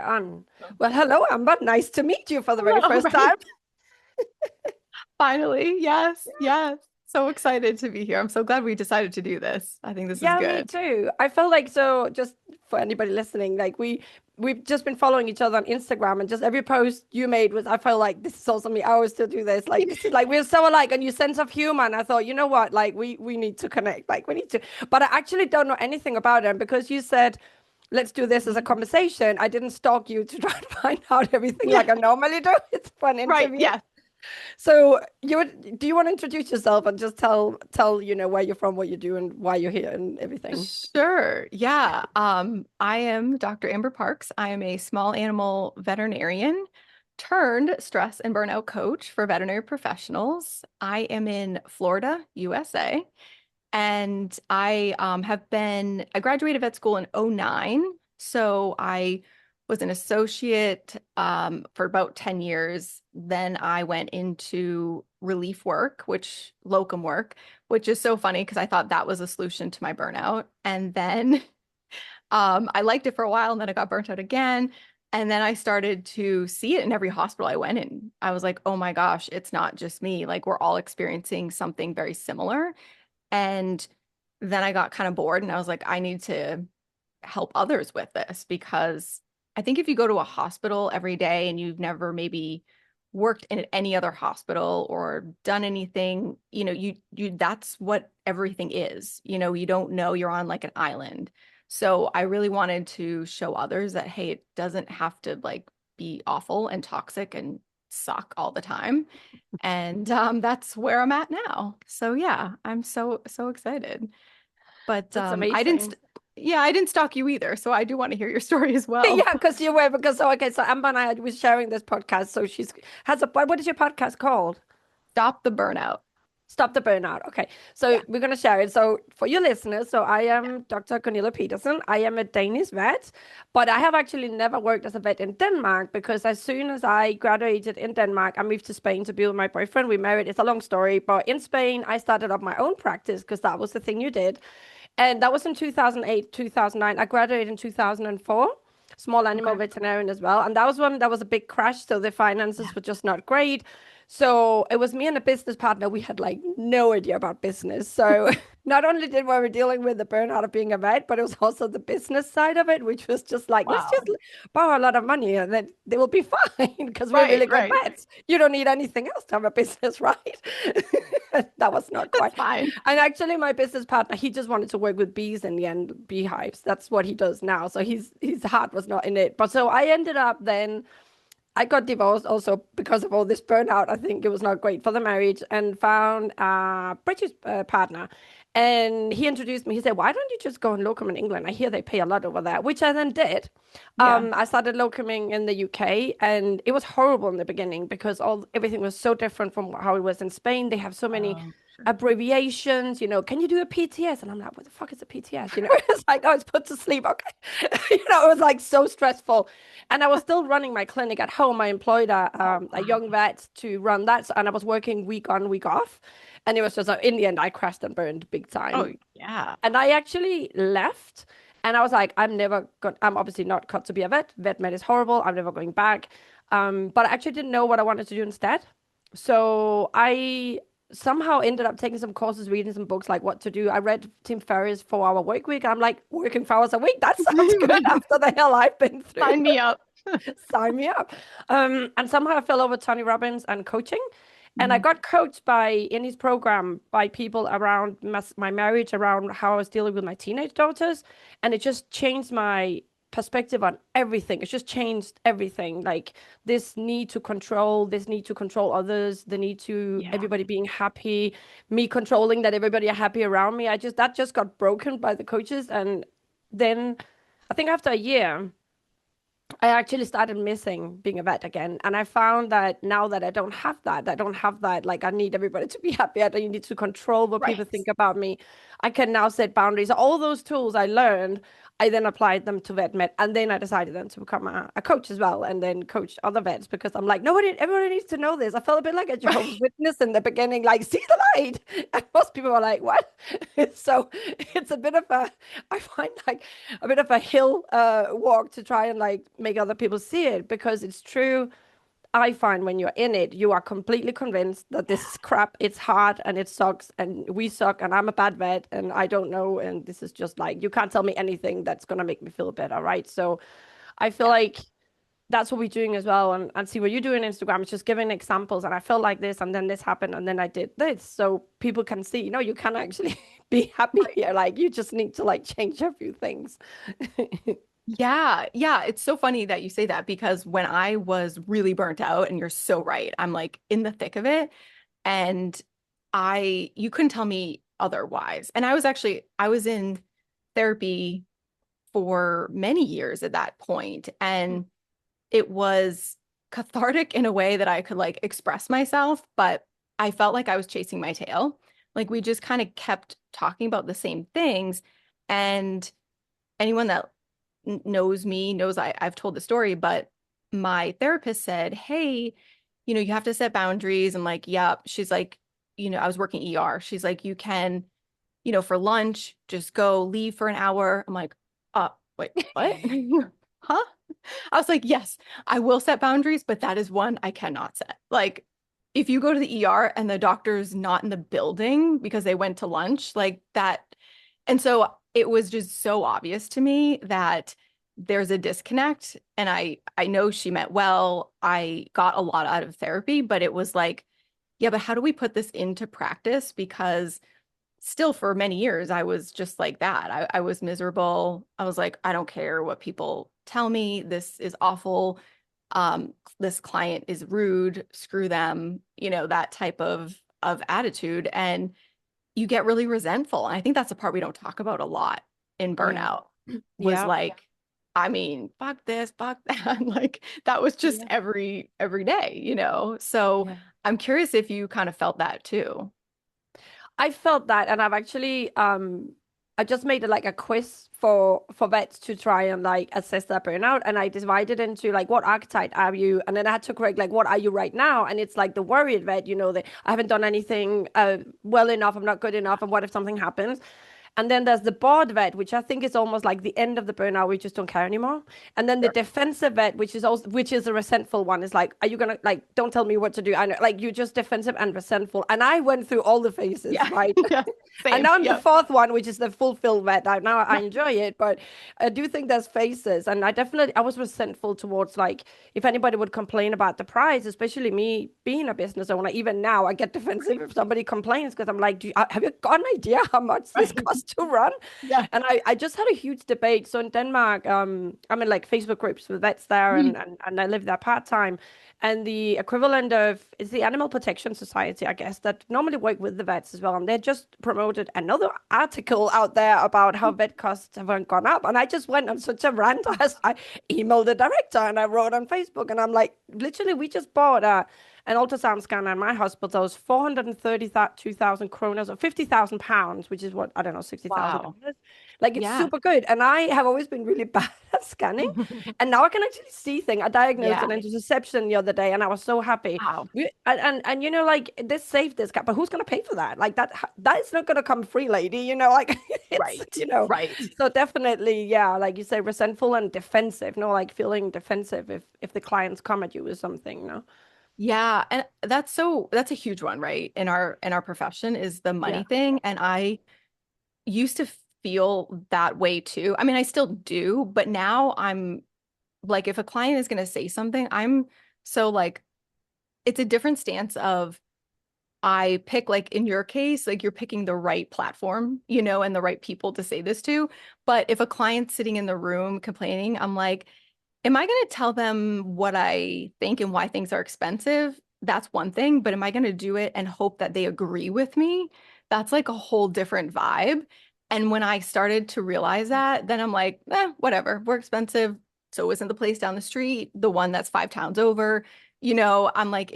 On. Well, hello, Amber. Nice to meet you for the very Hello, first time. right? Finally. Yes, yes. So excited to be here. I'm so glad we decided to do this. I think this is Yeah, me good. too. I felt like so just for anybody listening, like we've just been following each other on Instagram and just every post you made was I felt like this is also me. I always still do this. Like this is like we're so alike and your sense of humor. And I thought, you know what? Like we need to connect. Like we need to. But I actually don't know anything about it. And because you said let's do this as a Mhm. conversation, I didn't stalk you to try and find out everything Yeah, like I normally do. It's a fun right. interview. Yeah. So do you want to introduce yourself and just tell where you're from, what you do, and why you're here and everything? Sure. Yeah. I am Dr. Amber Parks. I am a small animal veterinarian turned stress and burnout coach for veterinary professionals. I am in Florida, USA, and I graduated vet school in '09. So I was an associate for about 10 years. Then I went into relief work, which locum work, which is so funny because I thought that was a solution to my burnout. And then I liked it for a while and then I got burnt out again. And then I started to see it in every hospital I went in. I was like, oh my gosh, it's not just me. Like we're all experiencing something very similar. And then I got kind of bored and I was like, I need to help others with this because I think if you go to a hospital every day and you've never maybe worked in any other hospital or done anything, you that's what everything is. You don't know you're on like an island. So I really wanted to show others that hey, it doesn't have to like be awful and toxic and suck all the time. And that's where I'm at now. So yeah, I'm so excited. But That's amazing. yeah, I didn't stalk you either. So I do want to hear your story as well. Yeah, because you were because so okay, so Amber and I was sharing this podcast. So she's has a what is your podcast called? Stop the burnout. Stop the burnout. Okay. So Yeah. we're going to share it. So for your listeners, so I am Dr. Cornelia Peterson. I am a Danish vet, but I have actually never worked as a vet in Denmark because as soon as I graduated in Denmark, I moved to Spain to be with my boyfriend. We married. It's a long story, but in Spain, I started up my own practice because that was the thing you did. And that was in 2008, 2009. I graduated in 2004, small animal Okay. veterinarian as well. And that was when there was a big crash. So the finances were just not great. So it was me and a business partner. We had like no idea about business. So not only did we were dealing with the burnout of being a vet, but it was also the business side of it, which was just like, let's just Wow. borrow a lot of money and then they will be fine because we're Right, really good right. vets. You don't need anything else to have a business, right? That was not That's quite. fine. And actually, my business partner, he just wanted to work with bees in the end, beehives. That's what he does now. So his heart was not in it. But so I ended up then I got divorced also because of all this burnout. I think it was not great for the marriage and found a British partner. And he introduced me. He said, why don't you just go and locum in England? I hear they pay a lot over there, which I then did. Yeah. I started locuming in the UK and it was horrible in the beginning because everything was so different from how it was in Spain. They have so many Sure. abbreviations, can you do a PTS? And I'm like, what the fuck is a PTS? It's like, oh, it's put to sleep. Okay. It was like so stressful. And I was still running my clinic at home. I employed Oh, a wow. young vet to run that. And I was working week on, week off. And it was just, in the end, I crashed and burned big Oh, time. yeah. And I actually left. And I was like, I'm obviously not cut to be a vet. Vet med is horrible. I'm never going back. But I actually didn't know what I wanted to do instead. So I somehow ended up taking some courses, reading some books like what to do. I read Tim Ferriss' 4 Hour Work Week. I'm like, working 4 hours a week? That sounds good after the hell I've been through. Sign me up. Sign me up. And somehow I fell over Tony Robbins and coaching. And I Mhm. got coached in his program by people around my marriage, around how I was dealing with my teenage daughters. And it just changed my perspective on everything. It's just changed everything. Like this need to control others, the need to Yeah. everybody being happy, me controlling that everybody are happy around me. That just got broken by the coaches. And then I think after a year, I actually started missing being a vet again. And I found that now that I don't have that, like I need everybody to be happy. I don't need to control what people Right. think about me. I can now set boundaries. All those tools I learned, I then applied them to vet med, and then I decided then to become a coach as well, and then coach other vets because I'm like, everybody needs to know this. I felt a bit like a Jehovah's Right. Witness in the beginning, like, see the light. And most people are like, what? So it's a bit of a, I find like a bit of a hill walk to try and like make other people see it because it's true. I find when you're in it, you are completely convinced that this is crap, it's hard and it sucks and we suck and I'm a bad vet and I don't know. And this is just like, you can't tell me anything that's going to make me feel better, right? So I feel Yeah. like that's what we're doing as well. And see what you do on Instagram is just giving examples. And I felt like this and then this happened and then I did this. So people can see, you can actually be happy Right. here. Like you just need to like change a few things. Yeah, yeah, it's so funny that you say that because when I was really burnt out, and you're so right, I'm like in the thick of it, and you couldn't tell me otherwise. And I was in therapy for many years at that point, and it was cathartic in a way that I could like express myself, but I felt like I was chasing my tail. Like we just kind of kept talking about the same things, and anyone that knows me knows I've told the story, but my therapist said, hey, you have to set boundaries. I'm like, yep. She's like, I was working ER. She's like, you can, for lunch, just go leave for an hour. I'm like, wait, what? Huh? I was like, yes, I will set boundaries, but that is one I cannot set. Like, if you go to the ER and the doctor's not in the building because they went to lunch, like that. And so it was just so obvious to me that there's a disconnect. And I know she meant well. I got a lot out of therapy, but it was like, yeah, but how do we put this into practice? Because still for many years, I was just like that. I was miserable. I was like, I don't care what people tell me. This is awful. This client is rude. Screw them. That type of attitude. And you get really resentful. And I think that's the part we don't talk about a lot in Yeah. burnout was Yeah. like, I mean, fuck this, fuck that. Like that was just Yeah. every day. So Yeah. I'm curious if you kind of felt that too. I felt that, and I've actually I just made it like a quiz for vets to try and like assess their burnout, and I divided into like what archetype are you, and then I had to correct like what are you right now, and it's like the worried vet, that I haven't done anything well enough, I'm not good enough, and what if something happens? And then there's the bored vet, which I think is almost like the end of the burnout. We just don't care anymore. And then the Sure. defensive vet, which is a resentful one, is like, are you gonna like, don't tell me what to do? I know, like you're just defensive and resentful. And I went through all the phases, Yeah. right? Yeah. And Same. now I'm the Yeah. fourth one, which is the fulfilled vet. Now I enjoy it, but I do think there's phases. And I was resentful towards like if anybody would complain about the price, especially me being a business owner. Even now, I get defensive if somebody complains because I'm like, have you got an idea how much this Right. costs to run? Yeah. And I just had a huge debate. So in Denmark, I'm in like Facebook groups with vets there, Mhm. and I live there part time. And the equivalent of is the Animal Protection Society, I guess, that normally work with the vets as well. And they just promoted another article out there about how vet costs have gone up. And I just went on such a rant. I emailed the director and I wrote on Facebook, and I'm like, literally, we just bought an ultrasound scanner in my hospital. It was 432,000 kronas or 50,000 pounds, which is what, I don't know, Wow. $60,000. Like it's Yeah. super good. And I have always been really bad at scanning. And now I can actually see things. I diagnosed Yeah. an interception the other day and I was so happy. Wow. And like this saved this cat, but who's gonna pay for that? Like that is not gonna come free, lady. Like it's Right. Right. so definitely, yeah, like you say, resentful and defensive, like feeling defensive if the clients come at you with something. Yeah, and that's a huge one, right? In our profession is the Yeah. money thing. And I used to feel that way too. I mean, I still do, but now I'm like, if a client is going to say something, I'm so like, it's a different stance of I pick, like in your case, like you're picking the right platform, and the right people to say this to. But if a client's sitting in the room complaining, I'm like, am I going to tell them what I think and why things are expensive? That's one thing, but am I going to do it and hope that they agree with me? That's like a whole different vibe. And when I started to realize that, then I'm like, whatever, we're expensive. So isn't the place down the street, the one that's 5 towns over? I'm like,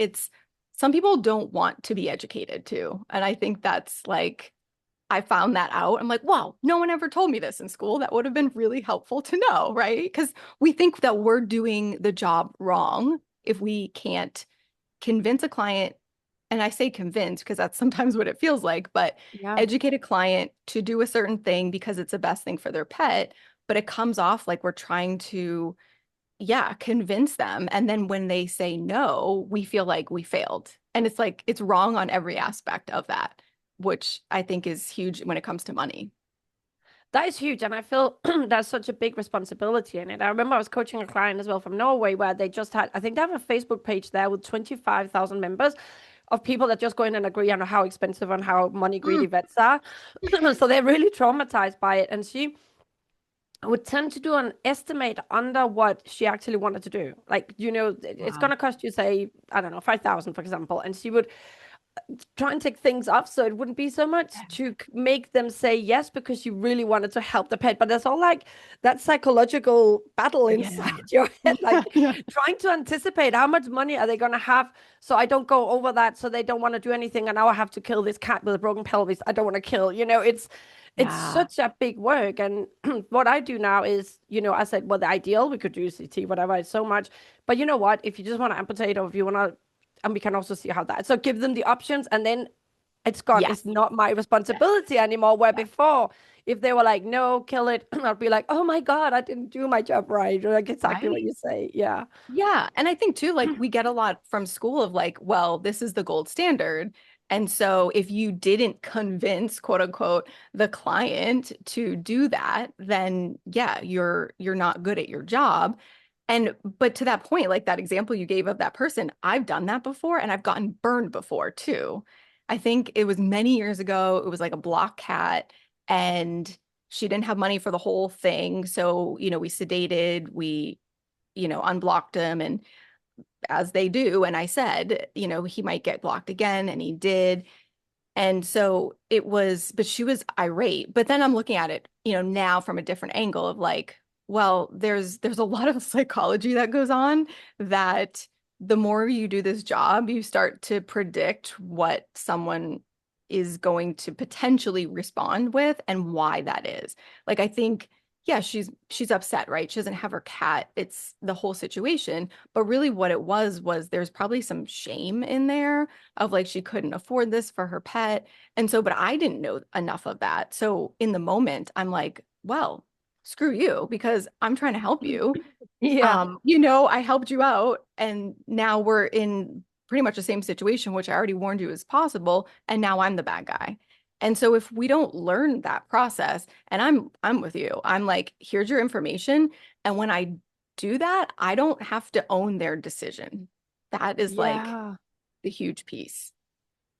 some people don't want to be educated too. And I think that's like, I found that out. I'm like, wow, no one ever told me this in school. That would have been really helpful to know, right? Because we think that we're doing the job wrong if we can't convince a client, and I say convince because that's sometimes what it feels like, but Yeah. educate a client to do a certain thing because it's the best thing for their pet, but it comes off like we're trying to, yeah, convince them. And then when they say no, we feel like we failed. And it's like it's wrong on every aspect of that, which I think is huge when it comes to money. That is huge. And I feel there's such a big responsibility in it. I remember I was coaching a client as well from Norway where they just had, I think they have a Facebook page there with 25,000 members of people that just go in and agree on how expensive and how money greedy Mm. vets are. So they're really traumatized by it. And she would tend to do an estimate under what she actually wanted to do. Like, it's going Wow. to cost you, say, I don't know, 5,000, for example. And she would try and take things off so it wouldn't be so much to make them say yes because you really wanted to help the pet. But there's all like that psychological battle inside Yeah. your head, Yeah. like Yeah. trying to anticipate how much money are they going to have so I don't go over that, so they don't want to do anything. And now I have to kill this cat with a broken pelvis. I don't want to kill, it's Yeah. such a big work. And what I do now is, I said, well, the ideal, we could do CT, whatever, it's so much. But you know what? If you just want to amputate or if you want to, and we can also see how that. So give them the options and then it's gone. Yes. It's not my Yes. responsibility anymore. Where Yes. before, if they were like, no, kill it, I'll be like, oh my God, I didn't do my job right. Or like exactly what Right. you say. Yeah. Yeah. And I think too, like we get a lot from school of like, well, this is the gold standard. And so if you didn't convince, quote unquote, the client to do that, then yeah, you're not good at your job. And but to that point, like that example you gave of that person, I've done that before and I've gotten burned before too. I think it was many years ago. It was like a block cat and she didn't have money for the whole thing. So, we sedated, we unblocked him and as they do. And I said, he might get blocked again. And he did. And so it was, but she was irate. But then I'm looking at it, now from a different angle of like, well, there's a lot of psychology that goes on that the more you do this job, you start to predict what someone is going to potentially respond with and why that is. Like I think yeah, she's upset, right? She doesn't have her cat. It's the whole situation. But really what it was there's probably some shame in there of like she couldn't afford this for her pet. And so, but I didn't know enough of that. So in the moment, I'm like, well, screw you because I'm trying to help you. Yeah. I helped you out and now we're in pretty much the same situation, which I already warned you is possible, and now I'm the bad guy. And so if we don't learn that process, and I'm with you, I'm like, here's your information. And when I do that, I don't have to own their decision. That is like Yeah. the huge piece.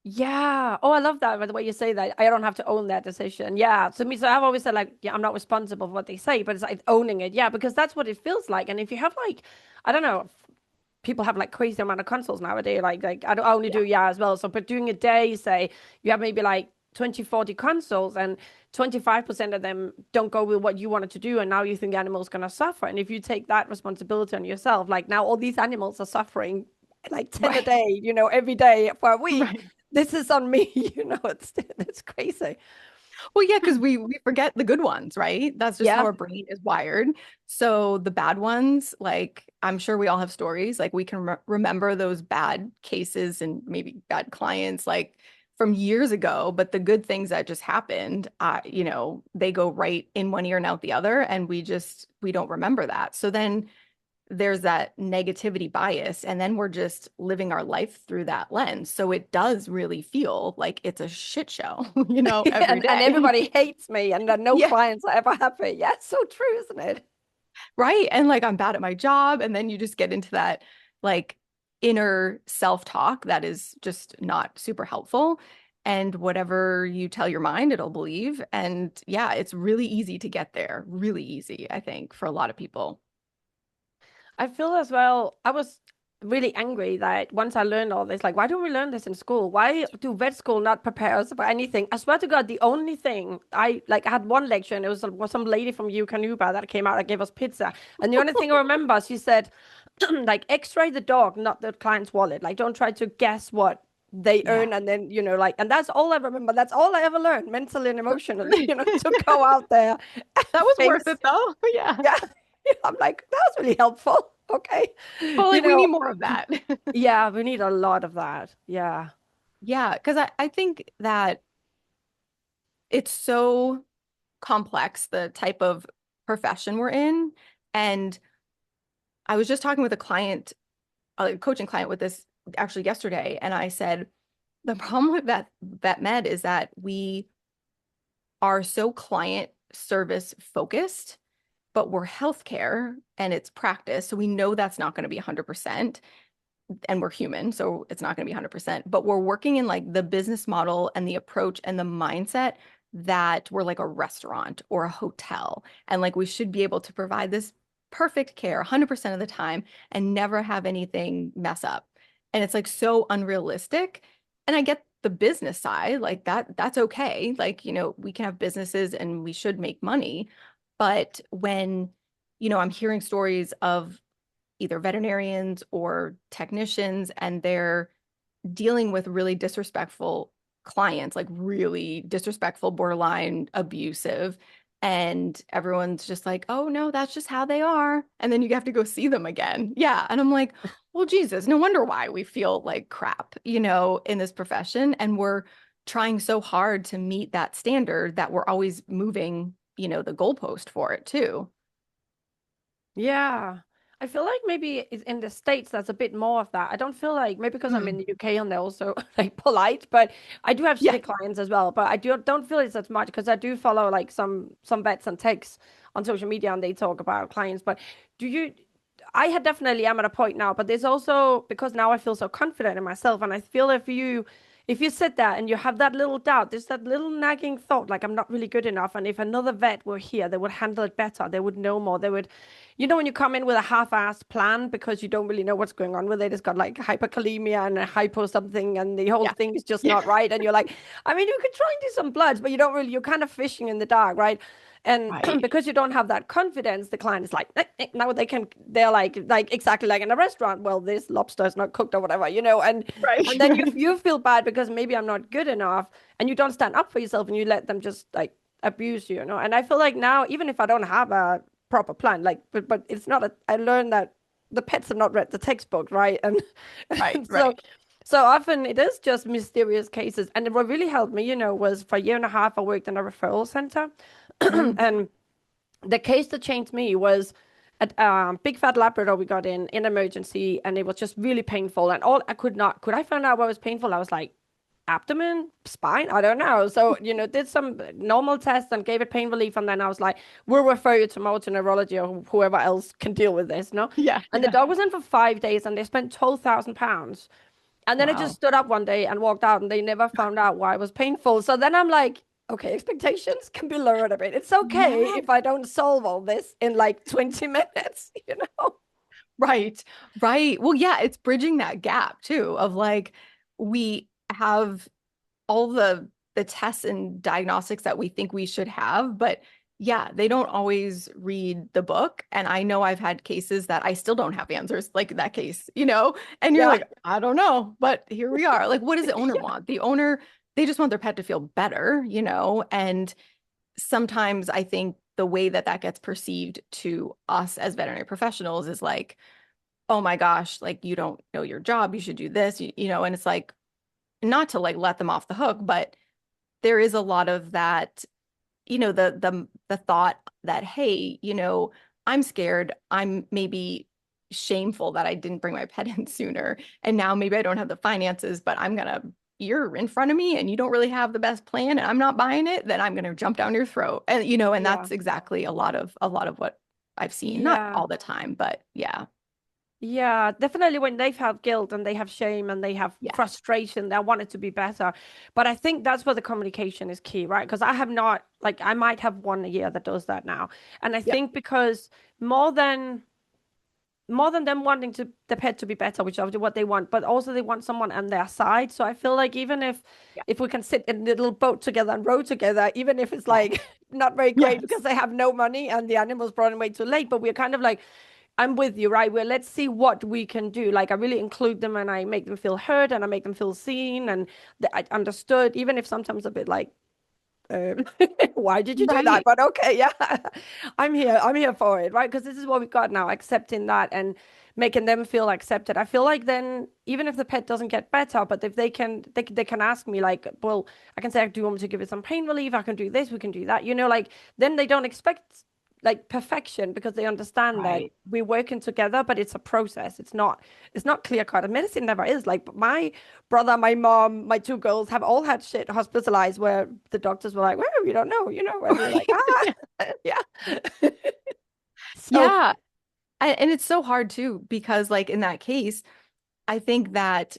Yeah. Oh, I love that. By the way you say that, I don't have to own that decision. Yeah. To me, so I've always said like, yeah, I'm not responsible for what they say, but it's like owning it. Yeah, because that's what it feels like. And if you have like, I don't know, people have like crazy amount of consoles nowadays. Like I only do Yeah. yeah as well. So, but doing a day, say you have maybe like 20, 40 consoles and 25% of them don't go with what you wanted to do. And now you think the animal's going to suffer. And if you take that responsibility on yourself, like now all these animals are suffering like 10 a Right. day, every day for a week. Right. This is on me, it's crazy. Well, yeah, because we forget the good ones, right? That's just how Yeah. our brain is wired. So the bad ones, like I'm sure we all have stories, like we can remember those bad cases and maybe bad clients like from years ago, but the good things that just happened, they go right in one ear and out the other, and we don't remember that. So then there's that negativity bias and then we're just living our life through that lens, so it does really feel like it's a shit show every And day. everybody hates me and no Yeah, clients are ever happy. Yeah, it's so true, isn't it? right. And like I'm bad at my job, and then you just get into that like inner self-talk that is just not super helpful, and whatever you tell your mind it'll believe. And yeah, it's really easy to get there, really easy, I think, for a lot of people. I feel as well, I was really angry that once I learned all this, like, why don't we learn this in school? Why do vet school not prepare us for anything? I swear to God, the only thing I had one lecture and it was some lady from Yukanuba that came out and gave us pizza. And the only thing I remember, she said, like, x-ray the dog, not the client's wallet. Like, don't try to guess what they Yeah. earn, and then, like, and that's all I remember. That's all I ever learned, mentally and emotionally, to go out there and That was worth face. it though. Yeah. Yeah. I'm like, that was really helpful. Okay. Well, You like we know, need more of that. yeah, we need a lot of that. Yeah. Yeah, because I think that it's so complex, the type of profession we're in. And I was just talking with a client, a coaching client with this actually yesterday, and I said, the problem with vet med is that we are so client service focused, but we're healthcare and it's practice. So we know that's not going to be 100%. And we're human, so it's not going to be 100%, but we're working in like the business model and the approach and the mindset that we're like a restaurant or a hotel. And like we should be able to provide this perfect care 100% of the time and never have anything mess up. And it's like so unrealistic. And I get the business side, like that's okay. Like, we can have businesses and we should make money. But when, I'm hearing stories of either veterinarians or technicians, and they're dealing with really disrespectful clients, like really disrespectful, borderline abusive. And everyone's just like, oh no, that's just how they are. And then you have to go see them again. Yeah. And I'm like, well, Jesus, no wonder why we feel like crap, in this profession. And we're trying so hard to meet that standard that we're always moving, the goalpost for it too. Yeah. I feel like maybe it's in the States there's a bit more of that. I don't feel like, maybe because I'm in Mm. the UK and they're also like polite, but I do have Yeah. shitty clients as well. But I don't feel it's as much because I do follow like some vets and techs on social media, and they talk about clients. But do you I had definitely am at a point now, but there's also, because now I feel so confident in myself, and I feel if you sit there and you have that little doubt, there's that little nagging thought, like I'm not really good enough. And if another vet were here, they would handle it better. They would know more. They would, when you come in with a half-assed plan because you don't really know what's going on with it, it's got like hyperkalemia and a hypo something, and the whole Yeah. thing is just Yeah. not right. And you're like, I mean, you could try and do some bloods, but you don't really, you're kind of fishing in the dark, right? And Right. because you don't have that confidence, the client is like, now they're like exactly like in a restaurant. Well, this lobster is not cooked or whatever, Right. and then you feel bad because maybe I'm not good enough, and you don't stand up for yourself, and you let them just like abuse you. And I feel like now, even if I don't have a proper plan, like, but it's not I learned that the pets have not read the textbook, right? And, Right. and so Right. so often it is just mysterious cases. And what really helped me, was for a year and a half, I worked in a referral center. Mm. And the case that changed me was a big fat Labrador we got in emergency, and it was just really painful. And all I could I find out what was painful? I was like, abdomen, spine, I don't know. So, did some normal tests and gave it pain relief. And then I was like, we'll refer you tomorrow to neurology or whoever else can deal with this, no? Yeah. And the Yeah. dog was in for 5 days, and they spent £12,000. And then I just Wow. stood up one day and walked out, and they never found out why it was painful. So then I'm like, okay, expectations can be lowered a bit. It's okay Yeah. if I don't solve all this in like 20 minutes, you know? Right. Right. Well, yeah, it's bridging that gap too of like we have all the tests and diagnostics that we think we should have, but yeah, they don't always read the book. And I know I've had cases that I still don't have answers, like that case, and you're Yeah. like, I don't know, but here we are. Like, what does the owner want? The owner, they just want their pet to feel better, and sometimes I think the way that that gets perceived to us as veterinary professionals is like, oh my gosh, like you don't know your job, you should do this, and it's like not to like let them off the hook, but there is a lot of that, the thought that, hey, I'm scared, I'm maybe shameful that I didn't bring my pet in sooner, and now maybe I don't have the finances, but you're in front of me and you don't really have the best plan and I'm not buying it, then I'm gonna jump down your throat. And and Yeah. that's exactly a lot of what I've seen. Not Yeah. all the time, but yeah. Yeah, definitely when they have guilt and they have shame and they have Yeah. frustration, they want it to be better. But I think that's where the communication is key, right? Because I have not, like, I might have one a year that does that now. And I Yep. think because more than them wanting the pet to be better, which is what they want, but also they want someone on their side. So I feel like even Yeah. if we can sit in a little boat together and row together, even if it's Yes. like not very great Yes. because they have no money and the animals brought in way too late, but we're kind of like I'm with you, right? Well, let's see what we can do. Like I really include them and I make them feel heard and I make them feel seen and I understood, even if sometimes a bit like, um, why did you do that? Right. But okay, yeah, I'm here for it, right? Because this is what we got now, accepting that and making them feel accepted. I feel like then, even if the pet doesn't get better, but if they can ask me like, well, I can say, do you want me to give it some pain relief? I can do this, we can do that. Like then they don't expect like perfection because they understand that Right. we're working together, but it's a process. It's not clear cut. And medicine never is. Like my brother, my mom, my two girls have all had shit hospitalized where the doctors were like, well, we don't know, and we're like, Yeah. yeah. So Yeah. And it's so hard too, because like in that case, I think that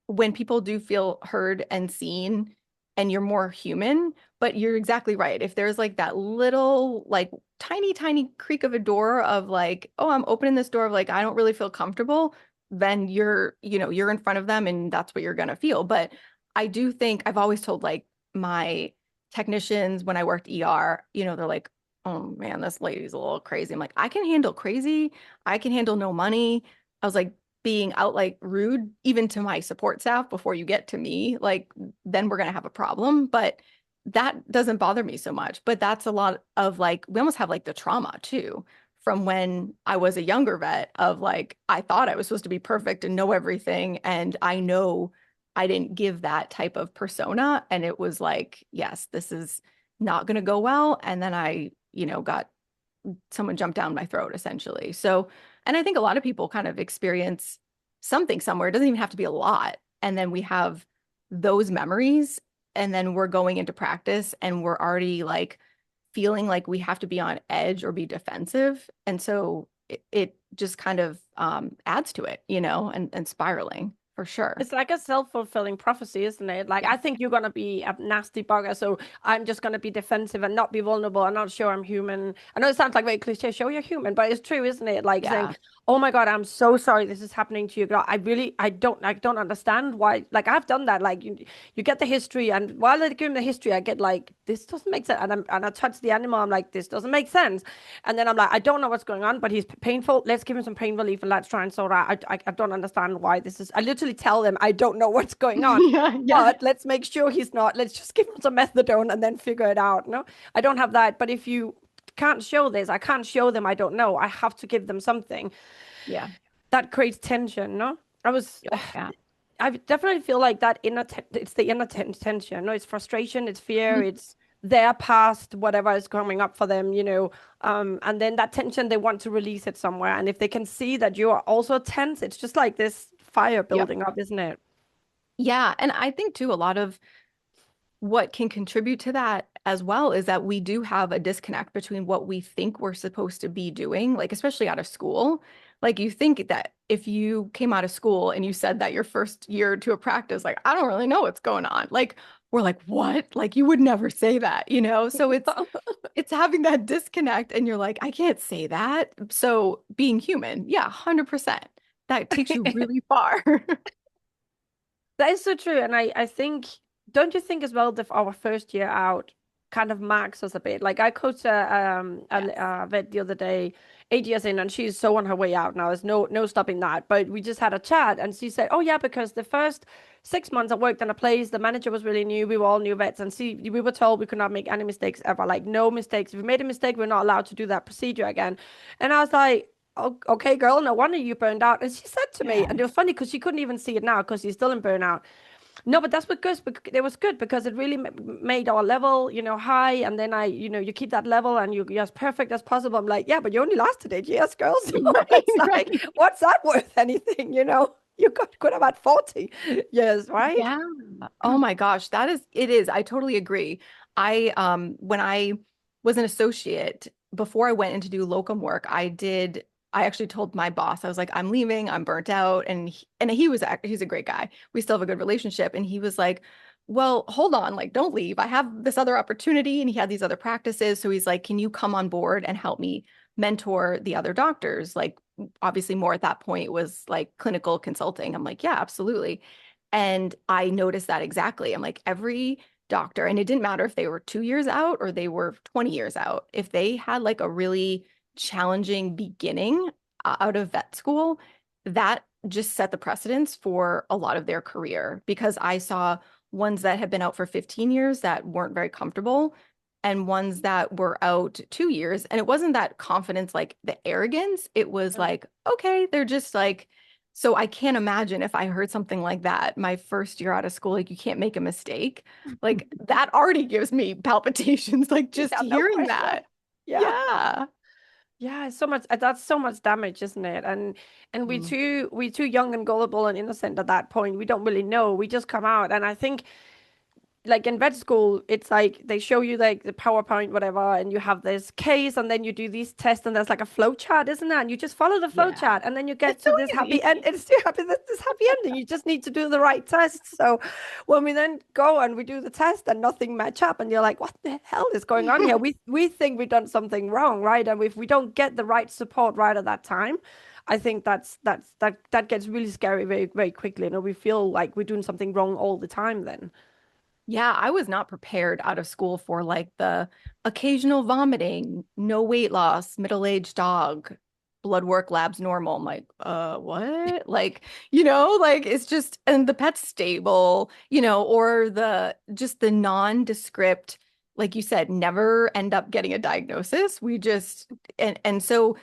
when people do feel heard and seen and you're more human, but you're exactly right. If there's like that little, like tiny, tiny creak of a door of like, oh, I'm opening this door of like, I don't really feel comfortable, then you're in front of them and that's what you're going to feel. But I do think I've always told like my technicians when I worked ER, they're like, oh man, this lady's a little crazy. I'm like, I can handle crazy. I can handle no money. I was like, being out like rude even to my support staff before you get to me, like then we're going to have a problem. But that doesn't bother me so much. But that's a lot of like, we almost have like the trauma too from when I was a younger vet of like, I thought I was supposed to be perfect and know everything. And I know I didn't give that type of persona. And it was like, yes, this is not going to go well. And then I, got someone jumped down my throat essentially. So, and I think a lot of people kind of experience something somewhere. It doesn't even have to be a lot. And then we have those memories and then we're going into practice and we're already like feeling like we have to be on edge or be defensive. And so it just kind of adds to it, and spiraling for sure. it's like a self-fulfilling prophecy, isn't it? Like, Yeah. I think you're gonna be a nasty bugger, so I'm just gonna be defensive and not be vulnerable and not show I'm human. I know it sounds like very cliche, show you're human, but it's true, isn't it? Like saying, Yeah. "Oh my God, I'm so sorry this is happening to you. God, I don't understand why." Like I've done that. Like you get the history, and while they're giving the history, I get like, "This doesn't make sense," and I touch the animal, I'm like, "This doesn't make sense," and then I'm like, "I don't know what's going on, but he's painful. Let's give him some pain relief and let's try and sort out. I don't understand why this is." I literally tell them I don't know what's going on, Yeah. Yeah. but let's make sure he's not. Let's just give him some methadone and then figure it out. No, I don't have that. But if you can't show this, I can't show them I don't know. I have to give them something Yeah. that creates tension. No, I was. Yeah. I definitely feel like that it's the inner tension. No, it's frustration, it's fear, Mhm. it's their past, whatever is coming up for them, and then that tension, they want to release it somewhere. And if they can see that you are also tense, it's just like this fire Yep. building up, isn't it? Yeah. And I think too, a lot of what can contribute to that as well is that we do have a disconnect between what we think we're supposed to be doing, like especially out of school. Like you think that if you came out of school and you said that your first year to a practice, like, I don't really know what's going on. Like, we're like, what? Like you would never say that? So it's having that disconnect and you're like, I can't say that. So being human, yeah, 100%. That takes you really far. That is so true. And I think, don't you think as well that our first year out kind of marks us a bit? Like I coached Yes. a vet the other day, 8 years in, and she's so on her way out now. There's no stopping that. But we just had a chat and she said, "Oh yeah, because the first 6 months I worked in a place, the manager was really new, we were all new vets, and see we were told we could not make any mistakes ever. Like no mistakes. If we made a mistake, we're not allowed to do that procedure again." And I was like, "Oh, okay, girl, no wonder you burned out." And she said to me, and it Yes. was funny because she couldn't even see it now because she's still in burnout. No, but that's because it was good because it really made our level, high. And then you keep that level and you're as perfect as possible. I'm like, yeah, but you only lasted 8 years, girls. So Right, it's like, right. what's that worth anything? You could have had 40 years, right? Yeah. Oh my gosh, it is. I totally agree. When I was an associate, before I went in to do locum work, I actually told my boss, I was like, I'm leaving, I'm burnt out. He's a great guy. We still have a good relationship. And he was like, well, hold on, like, don't leave. I have this other opportunity. And he had these other practices. So he's like, can you come on board and help me mentor the other doctors? Like, obviously more at that point was like clinical consulting. I'm like, yeah, absolutely. And I noticed that exactly. I'm like, every doctor, and it didn't matter if they were 2 years out or they were 20 years out, if they had like a really challenging beginning, out of vet school, that just set the precedence for a lot of their career because I saw ones that had been out for 15 years that weren't very comfortable and ones that were out 2 years. And it wasn't that confidence, like the arrogance. It was Mm. like, okay, they're just like, so I can't imagine if I heard something like that my first year out of school, like you can't make a mistake. Like that already gives me palpitations, like just Yeah, no hearing question. that. Yeah. Yeah. Yeah, it's so much that's so much damage, isn't it? And we Mm. too young and gullible and innocent at that point. We don't really know. We just come out. And I think like in vet school, it's like they show you like the PowerPoint, whatever, and you have this case, and then you do these tests, and there's like a flow chart, isn't it? And you just follow the flow Yeah. chart, and then you get It's so to this happy end. easy. It's still happy this happy ending. You just need to do the right test. So when we then go and we do the test and nothing match up, and you're like, what the hell is going on here? We think we've done something wrong, right? And if we don't get the right support right at that time, I think that gets really scary very, very quickly. You know, we feel like we're doing something wrong all the time then. Yeah, I was not prepared out of school for like the occasional vomiting, no weight loss, middle-aged dog, blood work labs normal. I'm like, what? Like, like it's just, and the pet's stable, or the just the nondescript, like you said, never end up getting a diagnosis. We just, and so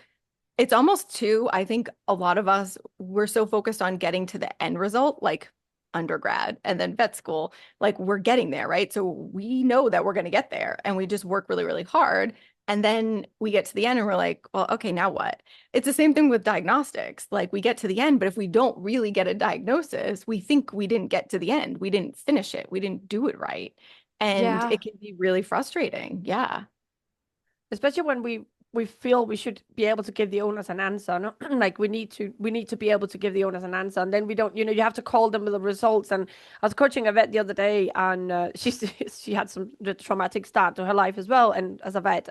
it's almost too, I think a lot of us, we're so focused on getting to the end result, like undergrad and then vet school, like we're getting there, right? So we know that we're going to get there and we just work really, really hard. And then we get to the end and we're like, well, okay, now what? It's the same thing with diagnostics. Like we get to the end, but if we don't really get a diagnosis, we think we didn't get to the end. We didn't finish it. We didn't do it right. And Yeah. it can be really frustrating. Yeah. Especially when we feel we should be able to give the owners an answer, no? Like we need to be able to give the owners an answer, and then we don't, you have to call them with the results. And I was coaching a vet the other day, and she had some traumatic start to her life as well, and as a vet,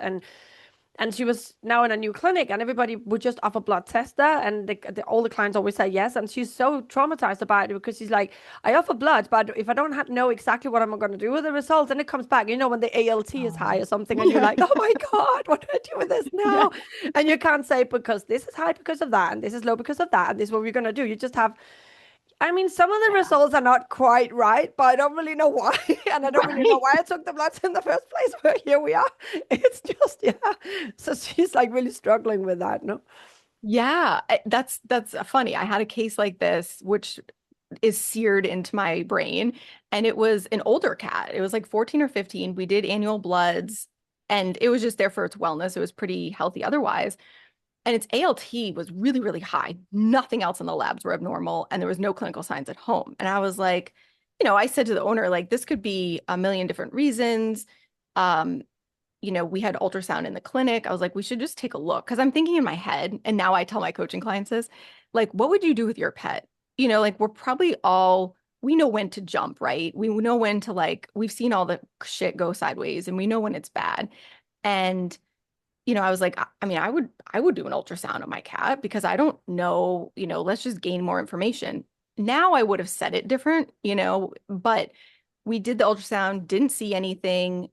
and she was now in a new clinic, and everybody would just offer blood test there, and all the clients always say yes, and she's so traumatized about it because she's like, I offer blood, but if I don't know exactly what I'm going to do with the results, and it comes back, when the ALT is high Oh. or something, and you're like, oh my God, what do I do with this Yeah. now? And you can't say because this is high because of that, and this is low because of that, and this is what we're going to do. You just have, I mean, some of the Yeah. results are not quite right, but I don't really know why. And I don't really know Right. why I took the bloods in the first place. But here we are. It's just, yeah. So she's like really struggling with that, no? Yeah, that's funny. I had a case like this, which is seared into my brain, and it was an older cat. It was like 14 or 15. We did annual bloods, and it was just there for its wellness. It was pretty healthy otherwise. And its ALT was really, really high. Nothing else in the labs were abnormal, and there was no clinical signs at home. And I was like, I said to the owner, like, this could be a million different reasons. Um, we had ultrasound in the clinic. I was like, we should just take a look. Cause I'm thinking in my head, and now I tell my coaching clients this, like, what would you do with your pet? Like we're probably all, we know when to jump, right? We know when to like, we've seen all the shit go sideways and we know when it's bad. And, I was like, I mean, I would do an ultrasound of my cat because I don't know, let's just gain more information. Now I would have said it different, but we did the ultrasound, didn't see anything.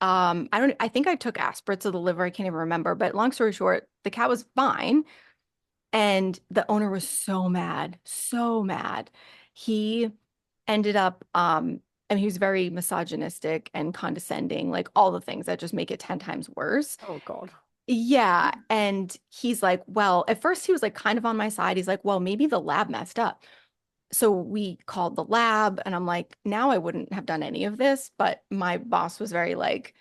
I think I took aspirates of the liver. I can't even remember, but long story short, the cat was fine. And the owner was so mad, so mad. He ended up, and he was very misogynistic and condescending, like all the things that just make it 10 times worse. Oh God. Yeah. And he's like, well, at first he was like kind of on my side. He's like, well, maybe the lab messed up. So we called the lab, and I'm like, now I wouldn't have done any of this, but my boss was very like,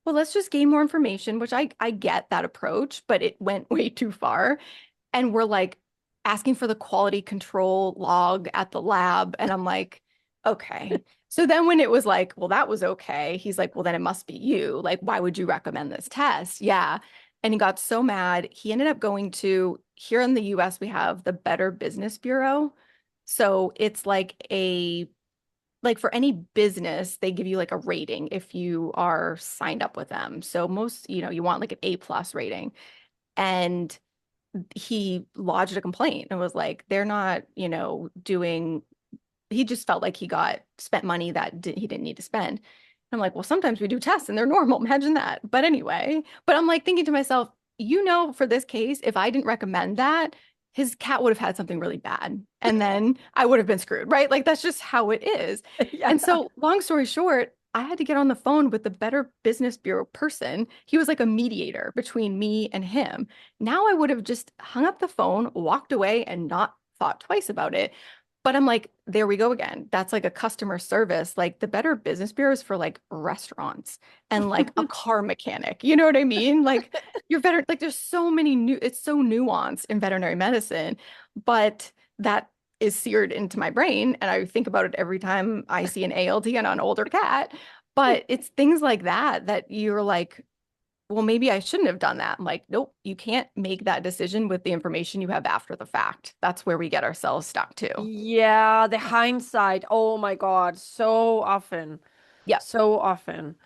well, let's just gain more information, which I get that approach, but it went way too far. And we're like asking for the quality control log at the lab, and I'm like, okay. So then when it was like, well, that was okay, he's like, well, then it must be you. Like, why would you recommend this test? Yeah. And he got so mad. He ended up going to, here in the US, we have the Better Business Bureau. So it's like for any business, they give you like a rating if you are signed up with them. So most, you want like an A+ rating. And he lodged a complaint and was like, they're not, doing, he just felt like he got spent money that he didn't need to spend. I'm like, well, sometimes we do tests and they're normal. Imagine that. But anyway, but I'm like thinking to myself, for this case, if I didn't recommend that, his cat would have had something really bad. And then I would have been screwed, right? Like that's just how it is. Yeah. And so, long story short, I had to get on the phone with the Better Business Bureau person. He was like a mediator between me and him. Now I would have just hung up the phone, walked away, and not thought twice about it. But I'm like, there we go again. That's like a customer service. Like the Better Business Bureau is for like restaurants and like a car mechanic. You know what I mean? Like you're better, like there's so many it's so nuanced in veterinary medicine, but that is seared into my brain. And I think about it every time I see an ALT on an older cat. But it's things like that that you're like, well, maybe I shouldn't have done that. I'm like, nope, you can't make that decision with the information you have after the fact. That's where we get ourselves stuck too. Yeah, the hindsight. Oh my God, so often. Yep. So often.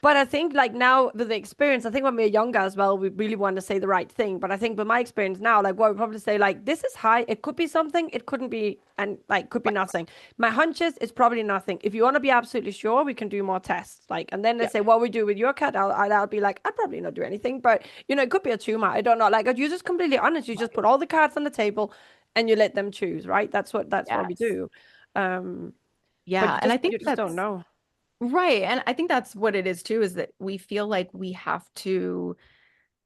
But I think like now with the experience, I think when we're younger as well, we really want to say the right thing. But I think with my experience now, like what we probably say, like this is high, it could be something, it couldn't be, and like could be Right. nothing. My hunch is it's probably nothing. If you want to be absolutely sure, we can do more tests. Like, and then they Yep. say, what we do with your cat, I'll be like, I'd probably not do anything, but it could be a tumor. I don't know. Like you're just completely honest. You just put all the cards on the table and you let them choose, right? That's what we Yes. do. Um, but Yeah. And I you think just don't that's know. right. And I think that's what it is too, is that we feel like we have to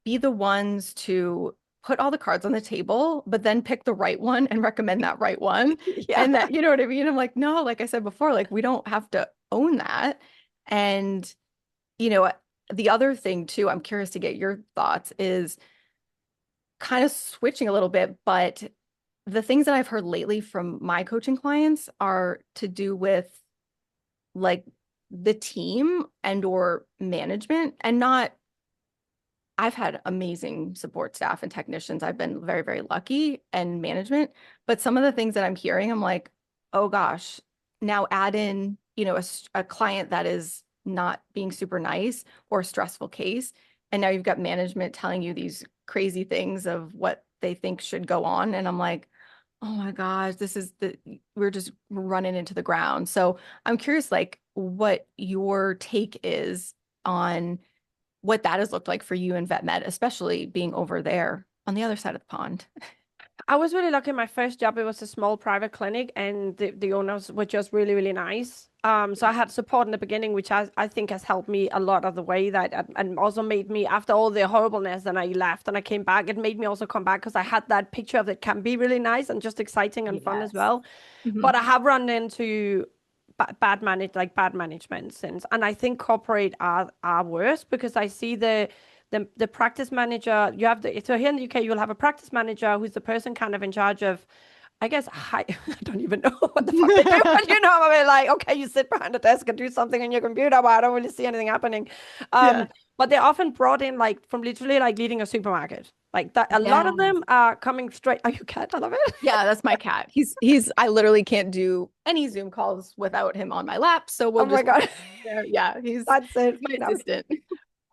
be the ones to put all the cards on the table, but then pick the right one and recommend that right one. Yeah. And that, you know what I mean? I'm like, no, like I said before, like we don't have to own that. And, you know, the other thing too, I'm curious to get your thoughts is kind of switching a little bit, but the things that I've heard lately from my coaching clients are to do with like the team and or management and not I've had amazing support staff and technicians. I've been very, very lucky and management. But some of the things that I'm hearing, I'm like, oh gosh, now add in, a client that is not being super nice or a stressful case. And now you've got management telling you these crazy things of what they think should go on. And I'm like, oh my gosh, we're just running into the ground. So I'm curious, like, what your take is on what that has looked like for you in vet med, especially being over there on the other side of the pond. I was really lucky. My first job, it was a small private clinic, and the owners were just really, really nice. So I had support in the beginning, which I think has helped me a lot of the way that, and also made me, after all the horribleness, and I left and I came back, it made me also come back because I had that picture of it can be really nice and just exciting and fun as Yes. well. Mhm. But I have run into bad management since, and I think corporate are worse because I see the practice manager. You have so here in the UK you'll have a practice manager who's the person kind of in charge of, I guess, I don't even know what the fuck they do, but I mean, like, okay, you sit behind a desk and do something on your computer, but I don't really see anything happening. Yeah. But they're often brought in like from literally like leading a supermarket. Like that, a lot of Yes. them are coming straight. Are you cat? I love it. Yeah, that's my cat. I literally can't do any Zoom calls without him on my lap. So Oh we'll my just God. there. Yeah, he's That's it. my Now assistant.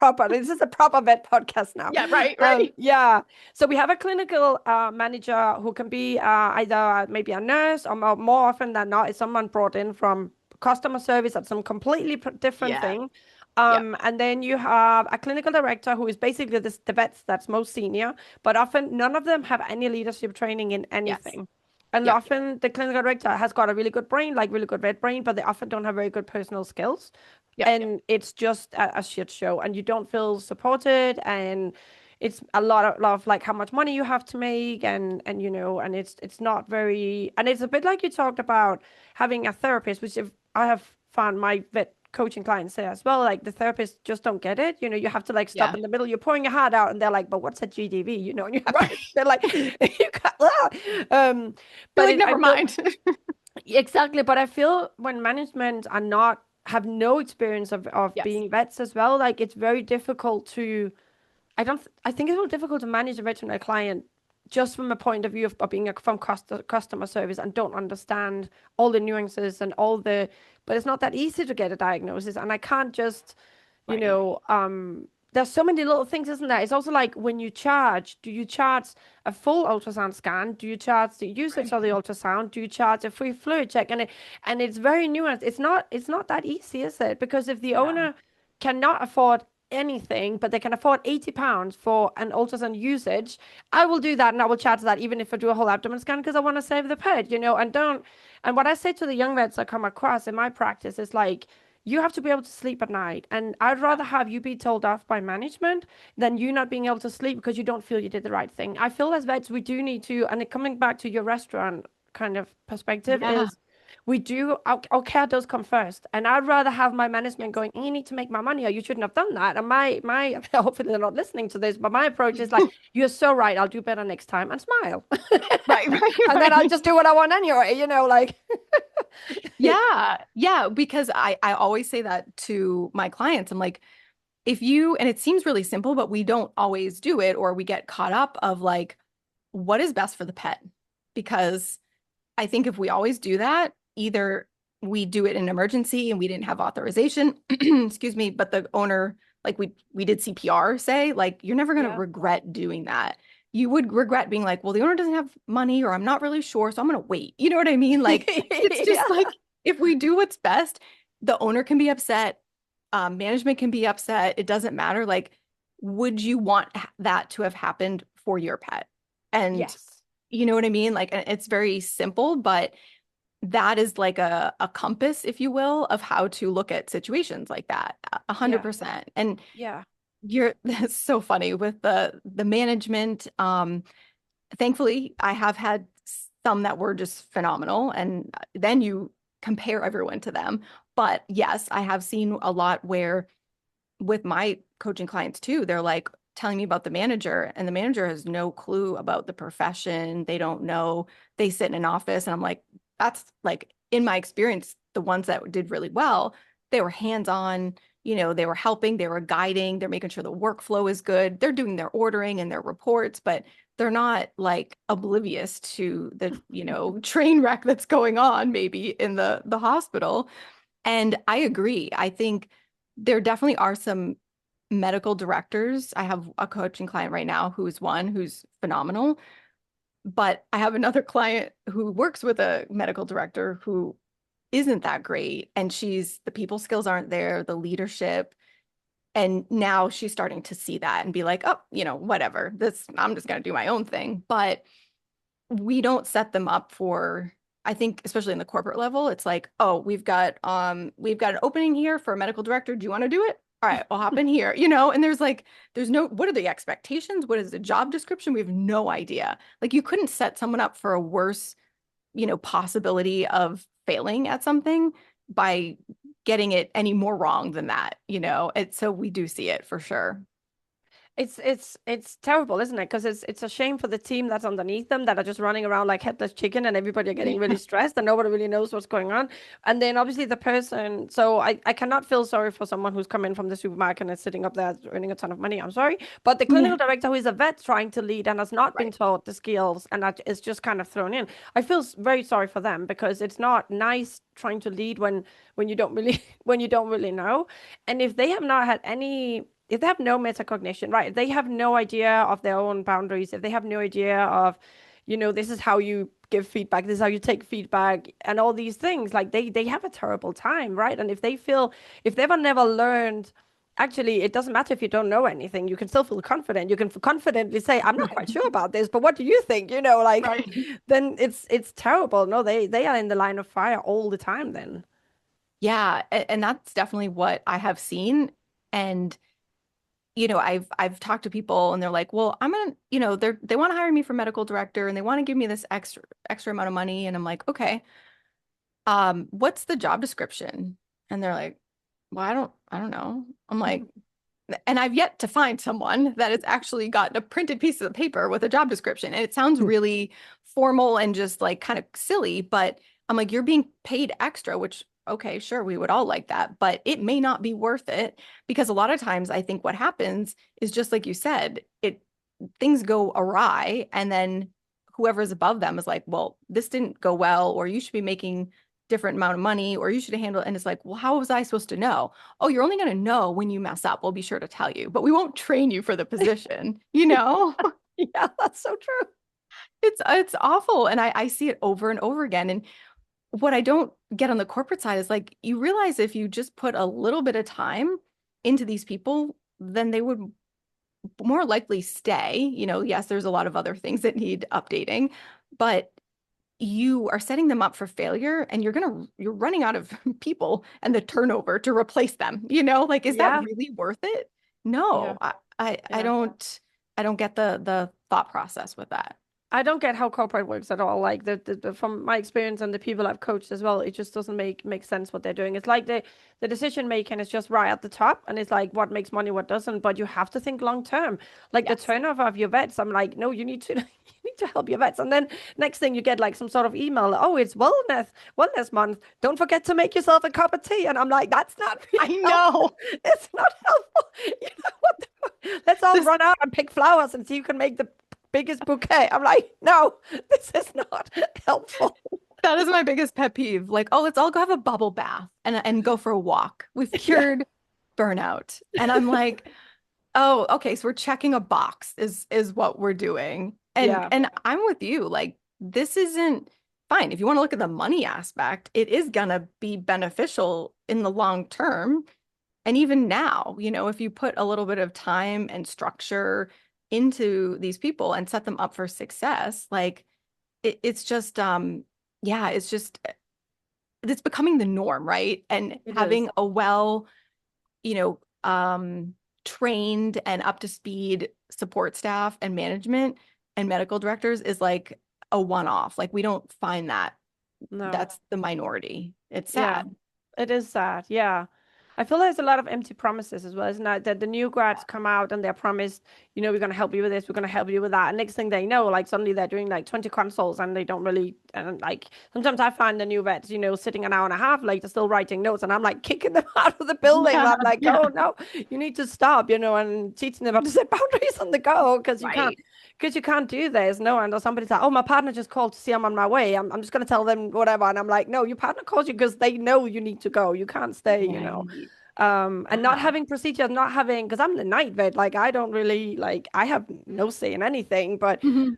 proper. This is a proper vet podcast now. Yeah, right, right. Yeah. So we have a clinical manager who can be either maybe a nurse or more often than not, is someone brought in from customer service at some completely different Yeah. thing. Yeah. And then you have a clinical director who is basically the vets that's most senior, but often none of them have any leadership training in Yes. anything. And Yep. often the clinical director has got a really good brain, like really good vet brain, but they often don't have very good personal skills. Yep. And it's just a shit show, and you don't feel supported, and it's a lot of like how much money you have to make, and it's not very, and it's a bit like you talked about having a therapist, which if I have found my vet coaching clients say as well, like the therapists just don't get it. You have to like stop Yeah. in the middle, you're pouring your heart out, and they're like, but what's a GDV, and you have to, Right. they're like, you got, You're but like, I never feel mind. exactly, but I feel when management are not have no experience of Yes. being vets as well, like it's very difficult to I think it's very difficult to manage a veterinary client just from a point of view of being from customer service and don't understand all the nuances and but it's not that easy to get a diagnosis, and I can't just you Right. know there's so many little things, isn't there? It's also like when you charge, do you charge a full ultrasound scan? Do you charge the usage Right. of the ultrasound? Do you charge a free fluid check? And it's very nuanced. It's not that easy, is it? Because if the No. owner cannot afford anything, but they can afford £80 for an ultrasound usage, I will do that and I will charge that even if I do a whole abdomen scan because I want to save the pet, and don't. And what I say to the young vets I come across in my practice is like, you have to be able to sleep at night. And I'd rather have you be told off by management than you not being able to sleep because you don't feel you did the right thing. I feel as vets, we do need to, and coming back to your restaurant kind of perspective, Yeah. is we do our care does come first, and I'd rather have my management going, you need to make my money, or you shouldn't have done that. And my hopefully they're not listening to this, but my approach is like, you're so right, I'll do better next time, and smile. Right, right, And then I'll right. just do what I want anyway, like. Yeah. Yeah. Because I always say that to my clients. I'm like, if you, and it seems really simple, but we don't always do it, or we get caught up of like, what is best for the pet? Because I think if we always do that, either we do it in an emergency and we didn't have authorization, excuse me, but the owner, like we did CPR, say, like, you're never going to Yeah. regret doing that. You would regret being like, well, the owner doesn't have money, or I'm not really sure, so I'm going to wait. You know what I mean? Like, it's Yeah. just like, if we do what's best, the owner can be upset, management can be upset. It doesn't matter. Like, would you want that to have happened for your pet? And Yes. you know what I mean? Like, it's very simple, but that is like a compass, if you will, of how to look at situations like that. A hundred Yeah. percent. And Yeah. you're that's so funny with the management. Thankfully, I have had some that were just phenomenal, and then you compare everyone to them. But yes, I have seen a lot where with my coaching clients too, they're like telling me about the manager, and the manager has no clue about the profession. They don't know. They sit in an office, and I'm like, that's like, in my experience, the ones that did really well, they were hands-on, they were helping, they were guiding, they're making sure the workflow is good. They're doing their ordering and their reports, but they're not like oblivious to the, train wreck that's going on maybe in the hospital. And I agree. I think there definitely are some medical directors. I have a coaching client right now who's phenomenal, but I have another client who works with a medical director who isn't that great. And the people skills aren't there, the leadership. And now she's starting to see that and be like, oh, whatever, I'm just going to do my own thing. But we don't set them up for, I think, especially in the corporate level, it's like, oh, we've got an opening here for a medical director. Do you want to do it? All right, I'll hop in here, and there's no, what are the expectations? What is the job description? We have no idea. Like, you couldn't set someone up for a worse, possibility of failing at something by getting it any more wrong than that. So we do see it for sure. It's terrible, isn't it? Because it's a shame for the team that's underneath them that are just running around like headless chicken, and everybody are getting really stressed and nobody really knows what's going on. And then obviously the person, so I cannot feel sorry for someone who's come in from the supermarket and is sitting up there earning a ton of money. I'm sorry. But the Yeah, clinical director who is a vet trying to lead and has not been right. taught the skills and that is just kind of thrown in. I feel very sorry for them because it's not nice trying to lead when you don't really when you don't really know. And if they have not had any, if they have no metacognition, right? If they have no idea of their own boundaries, if they have no idea of, this is how you give feedback, this is how you take feedback, and all these things, like they have a terrible time, right? And if they've never learned, actually, it doesn't matter if you don't know anything, you can still feel confident. You can confidently say, I'm not quite Right. sure about this, but what do you think? Like, Right. then it's terrible. No, they are in the line of fire all the time then. Yeah, and that's definitely what I have seen. And I've talked to people and they're like, well, I'm gonna, they want to hire me for medical director and they want to give me this extra amount of money. And I'm like, okay, what's the job description? And they're like, well, I don't know. I'm like, and I've yet to find someone that has actually got a printed piece of paper with a job description. And it sounds really formal and just like kind of silly, but I'm like, you're being paid extra, which, okay, sure, we would all like that, but it may not be worth it, because a lot of times I think what happens is, just like you said, things go awry, and then whoever's above them is like, well, this didn't go well, or you should be making different amount of money, or you should handle it. And it's like, well, how was I supposed to know? Oh, you're only going to know when you mess up. We'll be sure to tell you, but we won't train you for the position, Yeah, that's so true. It's awful. And I see it over and over again. And what I don't get on the corporate side is, like, you realize if you just put a little bit of time into these people, then they would more likely stay. Yes, there's a lot of other things that need updating, but you are setting them up for failure, and you're running out of people and the turnover to replace them. Like, is that Yeah. really worth it? Yeah. No, I Yeah. don't get the thought process with that. I don't get how corporate works at all. Like from my experience and the people I've coached as well, it just doesn't make sense what they're doing. It's like the decision making is just right at the top, and it's like what makes money, what doesn't. But you have to think long term. Like the Yes. turnover of your vets, I'm like, no, you need to you need to help your vets. And then next thing you get like some sort of email, oh, it's wellness month. Don't forget to make yourself a cup of tea. And I'm like, that's not I really helpful. know. It's not helpful. You know what? Let's all This run out and pick flowers and see who can make the biggest bouquet. I'm like, no, this is not helpful. That is my biggest pet peeve. Like, oh, let's all go have a bubble bath and go for a walk. We've Yeah, cured burnout. And I'm like, oh, okay, so we're checking a box is what we're doing. And yeah, and I'm with you. Like, this isn't fine. If you want to look at the money aspect, it is gonna be beneficial in the long term. And even now, if you put a little bit of time and structure into these people and set them up for success, like it's just yeah, it's becoming the norm, right? And it is. having a you know, trained and up to speed support staff and management and medical directors is like a one-off. Like, we don't find that. No. That's the minority. It's Yeah, sad. it is sad. Yeah. I feel there's a lot of empty promises as well, isn't it? That the new grads come out and they're promised, we're going to help you with this, we're going to help you with that. And next thing they know, like suddenly they're doing like 20 consults and they don't really, and like sometimes I find the new vets, sitting an hour and a half, like they're still writing notes and I'm like kicking them out of the building. Yeah, I'm like, yeah, oh no, you need to stop, and teaching them how to set boundaries on the go right. because you can't do this. No, and or somebody's like, oh, my partner just called to see I'm on my way. I'm just going to tell them whatever. And I'm like, no, your partner calls you because they know you need to go. You can't stay. Right. And not Yeah. having procedures, not having, because I'm the night vet, like I don't really like, I have no say in anything, but Mhm.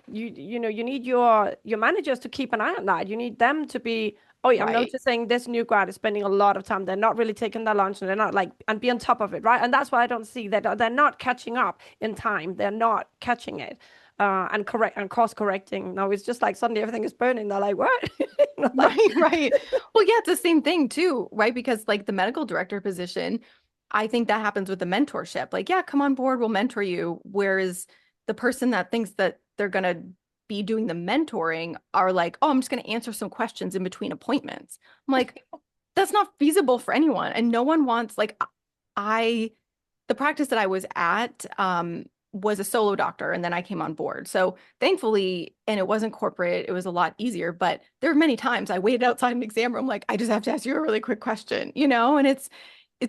you need your managers to keep an eye on that. You need them to be, oh yeah, I'm Right. noticing this new grad is spending a lot of time. They're not really taking their lunch and they're not like and be on top of it, right? And that's why I don't see that they're not catching up in time. They're not catching it. And correct and course correcting. No, it's just like suddenly everything is burning. They're like, what? Like, Right, right. Well, yeah, it's the same thing too, right? Because like the medical director position, I think that happens with the mentorship. Like, yeah, come on board, we'll mentor you. Whereas the person that thinks that they're gonna be doing the mentoring are like, oh, I'm just gonna answer some questions in between appointments. I'm like, that's not feasible for anyone. And no one wants like I the practice that I was at was a solo doctor, and then I came on board. So thankfully, and it wasn't corporate, it was a lot easier. But there were many times I waited outside an exam room, like, I just have to ask you a really quick question, and it's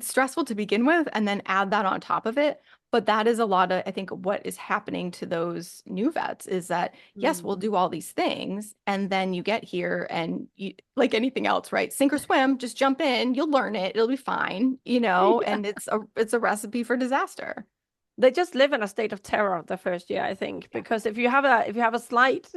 stressful to begin with, and then add that on top of it. But that is a lot of, I think, what is happening to those new vets is that, yes, we'll mm, do all these things. And then you get here and you, like anything else, right? Sink or swim, just jump in, you'll learn it, it'll be fine, yeah. and it's a recipe for disaster. They just live in a state of terror the first year, I think, Yeah. because if you have a slight,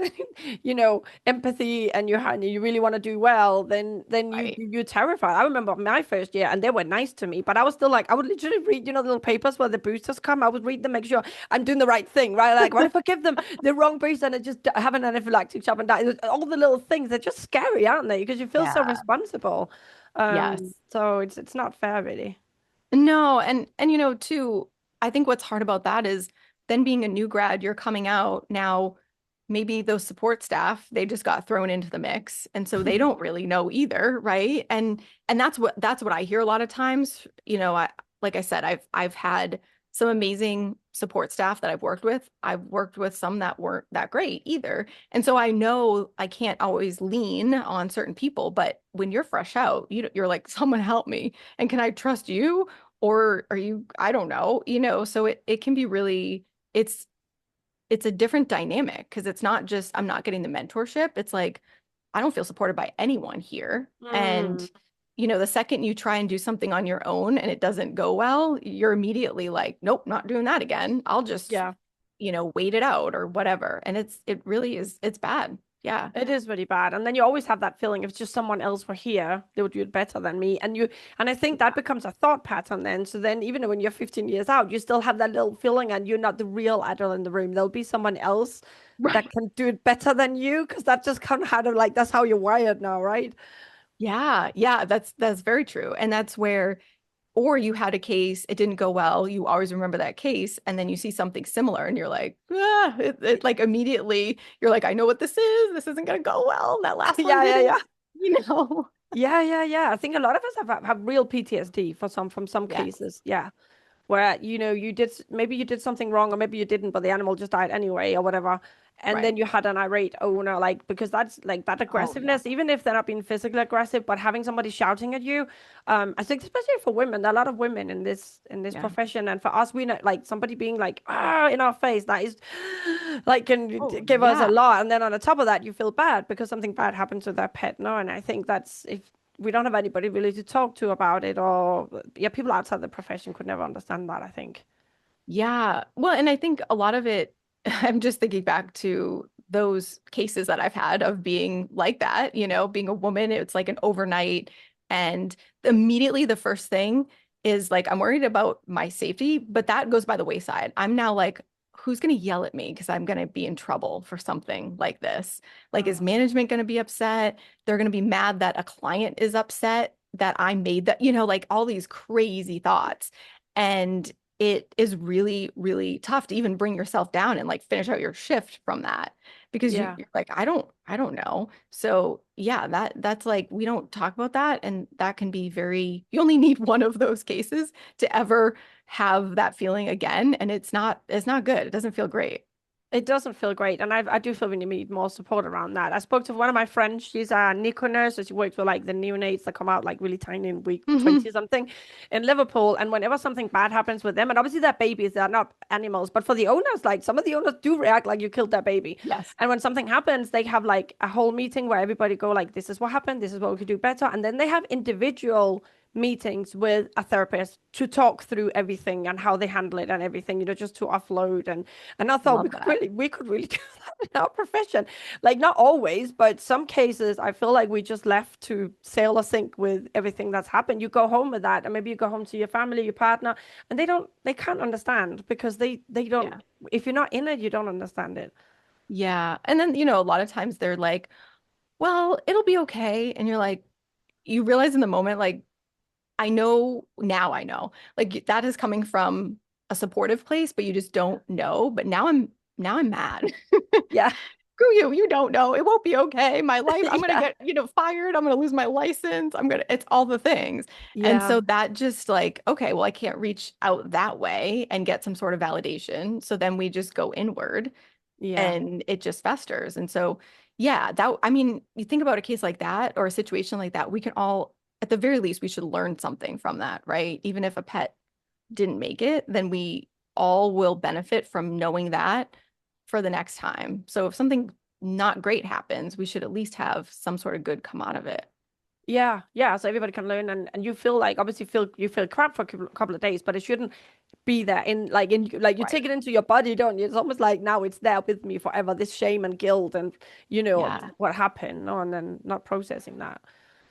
empathy and you really want to do well, then Right. you're terrified. I remember my first year, and they were nice to me, but I was still like, I would literally read, the little papers where the boosters come. I would read them, make sure I'm doing the right thing, right? Like, what if I give them the wrong booster and it just have an anaphylactic shock and die? All the little things, they're just scary, aren't they? Because you feel so Yeah. responsible. Yes. So it's not fair, really. No, and too, I think what's hard about that is then being a new grad, you're coming out now, maybe those support staff, they just got thrown into the mix. And so they don't really know either, right? And that's what I hear a lot of times. Like I said, I've had some amazing support staff that I've worked with. I've worked with some that weren't that great either. And so I know I can't always lean on certain people, but when you're fresh out, you're like, someone help me. And can I trust you? Or are you, I don't know, so it can be really, it's it's a different dynamic because it's not just I'm not getting the mentorship. It's like I don't feel supported by anyone here. And Mm, the second you try and do something on your own and it doesn't go well, you're immediately like, nope, not doing that again. I'll just, yeah. wait it out or whatever. And it really is, it's bad. Yeah. It is really bad. And then you always have that feeling if just someone else were here, they would do it better than me. And I think that becomes a thought pattern then. So then even when you're 15 years out, you still have that little feeling and you're not the real adult in the room. There'll be someone else that Right. can do it better than you because that's just kind of how to like that's how you're wired now, right? Yeah. Yeah. That's very true. And that's where, or you had a case, it didn't go well. You always remember that case, and then you see something similar, and you're like, ah, like immediately, you're like, I know what this is. This isn't gonna go well. That last one Yeah, yeah, didn't, yeah. you know. Yeah, yeah, yeah. I think a lot of us have real PTSD for some from some Yes. cases. Yeah. Where maybe you did something wrong or maybe you didn't, but the animal just died anyway or whatever. And Right. then you had an irate owner, like because that's like that Oh yeah. aggressiveness, even if they're not being physically aggressive, but having somebody shouting at you. I think especially for women, there are a lot of women in this Yeah. profession, and for us, we know like somebody being like in our face that is like can Oh give us a yeah. lot, and then on the top of that, you feel bad because something bad happened to their pet. No, and I think that's if we don't have anybody really to talk to about it, or yeah, people outside the profession could never understand that, I think. Yeah. Well, and I think a lot of it, I'm just thinking back to those cases that I've had of being like that, being a woman, it's like an overnight. And immediately the first thing is like, I'm worried about my safety, but that goes by the wayside. I'm now like, who's going to yell at me because I'm going to be in trouble for something like this? Like, is Mm. management going to be upset? They're going to be mad that a client is upset that I made that, like all these crazy thoughts. And it is really, really tough to even bring yourself down and like finish out your shift from that because Yeah. you're like, I don't know. So yeah, that's like we don't talk about that. And that can be you only need one of those cases to ever have that feeling again. And it's not good. It doesn't feel great. It doesn't feel great, and I do feel we need more support around that. I spoke to one of my friends. She's a NICU nurse, so she works with like the neonates that come out like really tiny in week Hmm. 20 something in Liverpool. And whenever something bad happens with them, and obviously they're babies, they're not animals, but for the owners, like some of the owners do react like you killed their baby. Yes. And when something happens, they have like a whole meeting where everybody go like, this is what happened, this is what we could do better, and then they have individual meetings with a therapist to talk through everything and how they handle it and everything, just to offload. And I thought Love that. we could really do that in our profession. Like not always, but some cases I feel like we just left to sail or sink with everything that's happened. You go home with that, and maybe you go home to your family, your partner, and they can't understand because they don't Yeah. if you're not in it, you don't understand it. Yeah. And then, a lot of times they're like, well, it'll be okay. And you're like, you realize in the moment, like, I know now I know like that is coming from a supportive place, but you just don't know. But now I'm mad. Yeah. Screw you. You don't know. It won't be okay. My life, I'm gonna Yeah. get, fired. I'm gonna lose my license. It's all the things. And Yeah. so that just like, okay, well, I can't reach out that way and get some sort of validation. So then we just go inward Yeah. and it just festers. And so, yeah, I mean, you think about a case like that or a situation like that, we can all, at the very least, we should learn something from that, right? Even if a pet didn't make it, then we all will benefit from knowing that for the next time. So if something not great happens, we should at least have some sort of good come out of it. Yeah, yeah. So everybody can learn, and you feel like obviously you feel crap for a couple of days, but it shouldn't be there in like you take Right. it into your body, don't you? It's almost like now it's there with me forever. This shame and guilt, and Yeah. what happened, no, and then not processing that.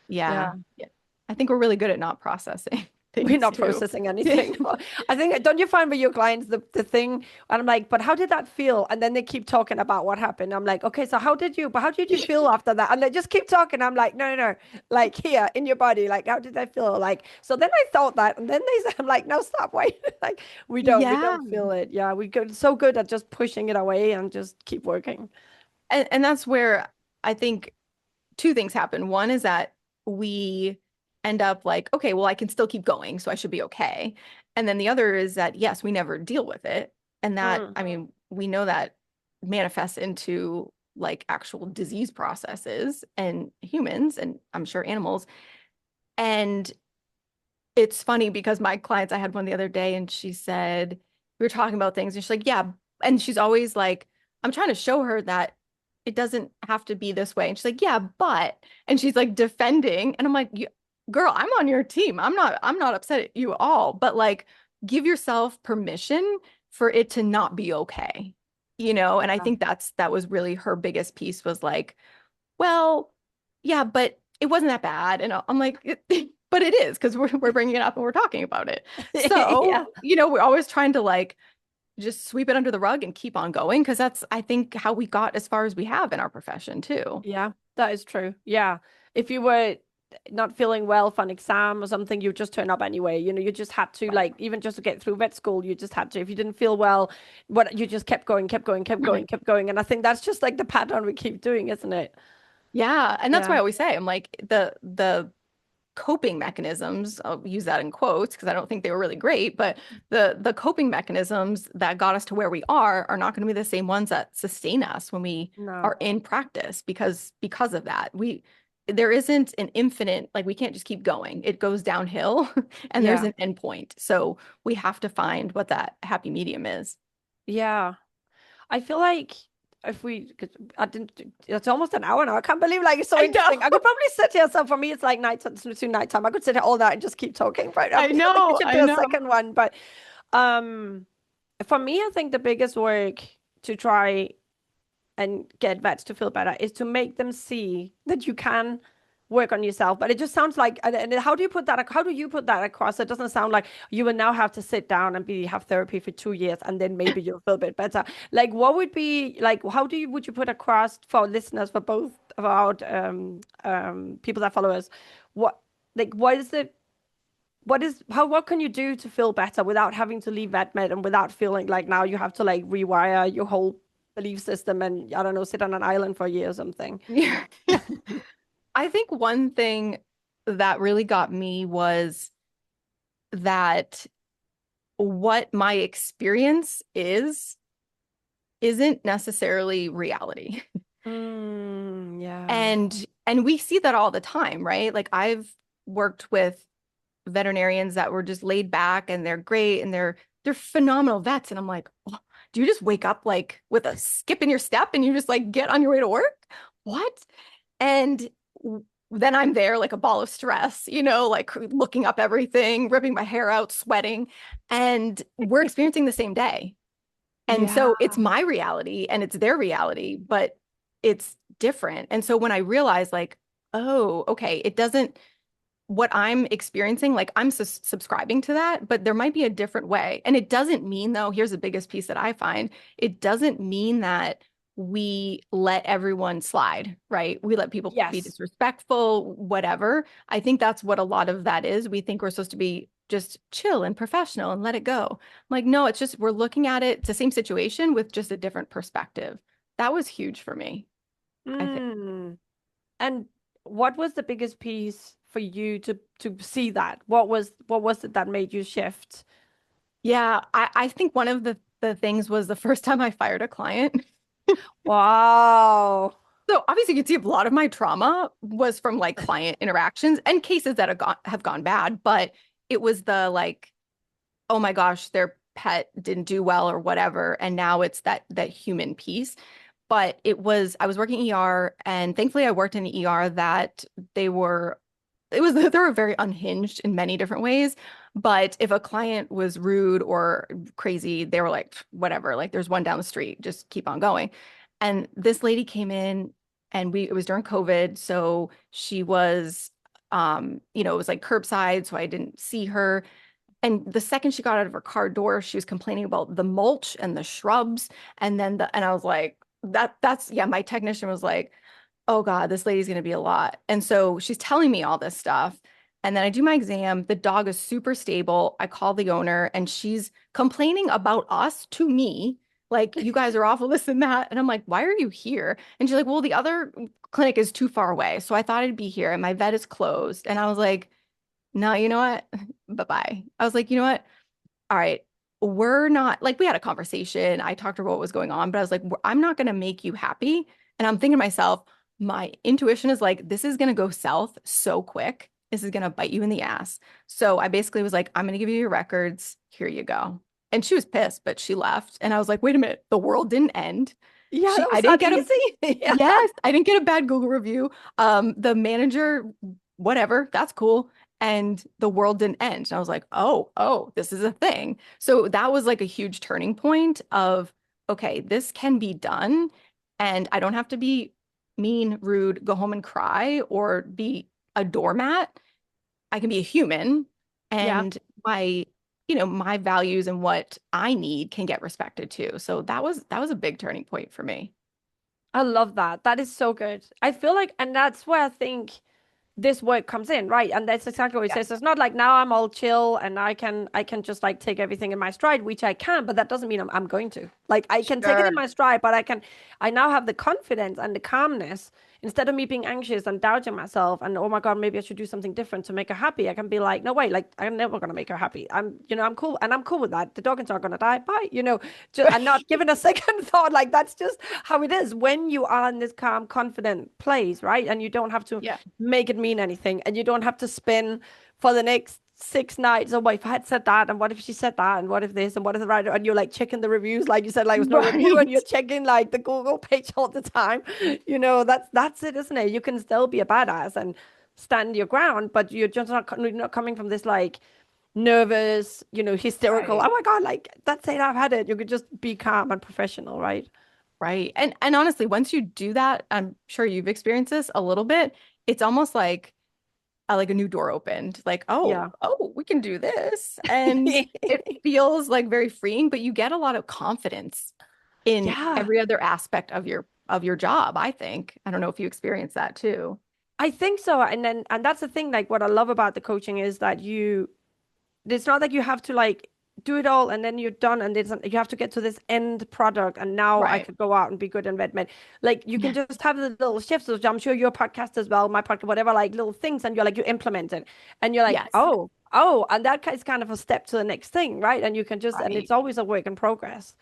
Yeah. Yeah. Yeah. I think we're really good at not processing We're things not too. processing anything. No. I think, don't you find with your clients the thing, and I'm like, but how did that feel? And then they keep talking about what happened. I'm like, okay, so how did you feel after that? And they just keep talking. I'm like, no, no, no, like here in your body, like how did I feel? Like, so then I thought that, and then they said, I'm like, no, stop, wait. Like we Yeah. don't feel it. Yeah, we go so good at just pushing it away and just keep working. And that's where I think two things happen. One is that we end up like, okay, well, I can still keep going, so I should be okay. And then the other is that, yes, we never deal with it. And that, Mm, I mean, we know that manifests into like actual disease processes and humans, and I'm sure animals. And it's funny because my clients, I had one the other day and she said, we were talking about things and she's like, yeah. And she's always like, I'm trying to show her that it doesn't have to be this way. And she's like, yeah, but, and she's like defending. And I'm like, girl, I'm on your team. I'm not upset at you all, but like give yourself permission for it to not be okay. and I think that was really her biggest piece was like, well, yeah, but it wasn't that bad. And I'm like, but it is because we're bringing it up and we're talking about it. Yeah. So, we're always trying to like just sweep it under the rug and keep on going because that's, I think, how we got as far as we have in our profession too. Yeah, that is true. Yeah. If you were not feeling well for an exam or something, you just turn up anyway. You just had to like even just to get through vet school, you just had to. If you didn't feel well, what you just kept going, kept going, kept going, Right. kept going. And I think that's just like the pattern we keep doing, isn't it? Yeah, and that's why Yeah. I always say I'm like the coping mechanisms, I'll use that in quotes because I don't think they were really great, but the coping mechanisms that got us to where we are not going to be the same ones that sustain us when we No. are in practice because of that. There isn't an infinite, like we can't just keep going. It goes downhill and there's Yeah. an end point. So we have to find what that happy medium is. Yeah. I feel like if we, 'cause I didn't, it's almost an hour now. I can't believe like it's so I know. interesting. I could probably sit here. So for me, it's like night to nighttime. I could sit here all night and just keep talking. Right. I I feel like we know. should I do a know. second one. But um, for me, I think the biggest work to try and get vets to feel better is to make them see that you can work on yourself. But it just sounds like, and how do you put that? How do you put that across? It doesn't sound like you will now have to sit down and have therapy for 2 years and then maybe you'll feel a bit better. Like, what would be like? How would you put across for listeners for both about people that follow us? What what is the what can you do to feel better without having to leave vet med and without feeling like now you have to like rewire your whole belief system and I don't know, sit on an island for a year or something. Yeah. I think one thing that really got me was that what my experience isn't necessarily reality. Yeah. And we see that all the time, right? Like I've worked with veterinarians that were just laid back and they're great and they're phenomenal vets and I'm like, oh, do you just wake up like with a skip in your step and you just like get on your way to work? What? And then I'm there like a ball of stress, like looking up everything, ripping my hair out, sweating, and we're experiencing the same day. And Yeah. so it's my reality and it's their reality, but it's different. And so when I realized like, oh, okay, it doesn't, what I'm experiencing, like I'm subscribing to that, but there might be a different way. And it doesn't mean though, here's the biggest piece that I find, it doesn't mean that we let everyone slide, right? We let people be Yes. disrespectful, whatever. I think that's what a lot of that is. We think we're supposed to be just chill and professional and let it go. I'm like, no, it's just we're looking at it, it's the same situation with just a different perspective. That was huge for me, I think. Mm. And what was the biggest piece for you to see that? What was it that made you shift? Yeah, I think one of the things was the first time I fired a client. Wow. So obviously you can see a lot of my trauma was from like client interactions and cases that have gone bad, but it was the like, oh my gosh, their pet didn't do well or whatever. And now it's that human piece. But I was working ER and thankfully I worked in an ER that they were very unhinged in many different ways. But if a client was rude or crazy, they were like, whatever, like there's one down the street, just keep on going. And this lady came in and it was during COVID. So she was, it was like curbside. So I didn't see her. And the second she got out of her car door, she was complaining about the mulch and the shrubs. And I was like, yeah, my technician was like, oh God, this lady's going to be a lot. And so she's telling me all this stuff. And then I do my exam. The dog is super stable. I call the owner and she's complaining about us to me. Like, you guys are awful, this and that. And I'm like, why are you here? And she's like, well, the other clinic is too far away. So I thought I'd be here and my vet is closed. And I was like, no, you know what? Bye-bye. I was like, you know what? All right. We're not like, we had a conversation. I talked to her what was going on, but I was like, I'm not going to make you happy. And I'm thinking to myself, my intuition is like, this is going to go south so quick. This is going to bite you in the ass. So I basically was like, I'm going to give you your records. Here you go. And she was pissed, but she left. And I was like, wait a minute, the world didn't end. Yeah, that I was didn't not get easy. Yeah. yes, I didn't get a bad Google review. The manager, whatever, that's cool. And the world didn't end. And I was like, oh, this is a thing. So that was like a huge turning point of, okay, this can be done and I don't have to be mean, rude, go home and cry or be a doormat. I can be a human Yeah. and my values and what I need can get respected too. So that was a big turning point for me. I love that. That is so good. I feel like, and that's where I think this work comes in, right? And that's exactly what it Yeah. says. It's not like now I'm all chill and I can just like take everything in my stride, which I can, but that doesn't mean I'm going to. Like I can take it in Sure. my stride, but I now have the confidence and the calmness instead of me being anxious and doubting myself and oh my God, maybe I should do something different to make her happy. I can be like, no way, like I'm never gonna make her happy. I'm cool and I'm cool with that. The dog is not gonna die. Bye. Just and not giving a second thought. Like that's just how it is when you are in this calm, confident place, right? And you don't have to Yeah. make it mean anything. And you don't have to spin for the next 6 nights. Oh, well, if I had said that, and what if she said that, and what if this, and what if the writer, and you're like checking the reviews, like you said, like there's no review, and you're Right. checking like the Google page all the time. That's it, isn't it? You can still be a badass and stand your ground, but you're just not coming from this like nervous, hysterical. Right. Oh my God, like that's it, I've had it. You could just be calm and professional, right? Right. And honestly, once you do that, I'm sure you've experienced this a little bit. It's almost like a new door opened. Like, Yeah. oh, we can do this. And it feels like very freeing, but you get a lot of confidence in Yeah. every other aspect of your job, I think. I don't know if you experience that too. I think so. And that's the thing, like what I love about the coaching is that it's not like you have to like do it all and then you're done and you have to get to this end product and now I Right. could go out and be good in vet med. Like you can Yeah. just have the little shifts, which I'm sure your podcast as well, my podcast, whatever, like little things, and you implement it and you're like, Yes. oh, and that is kind of a step to the next thing, right? And you can just, and it's Right. always a work in progress.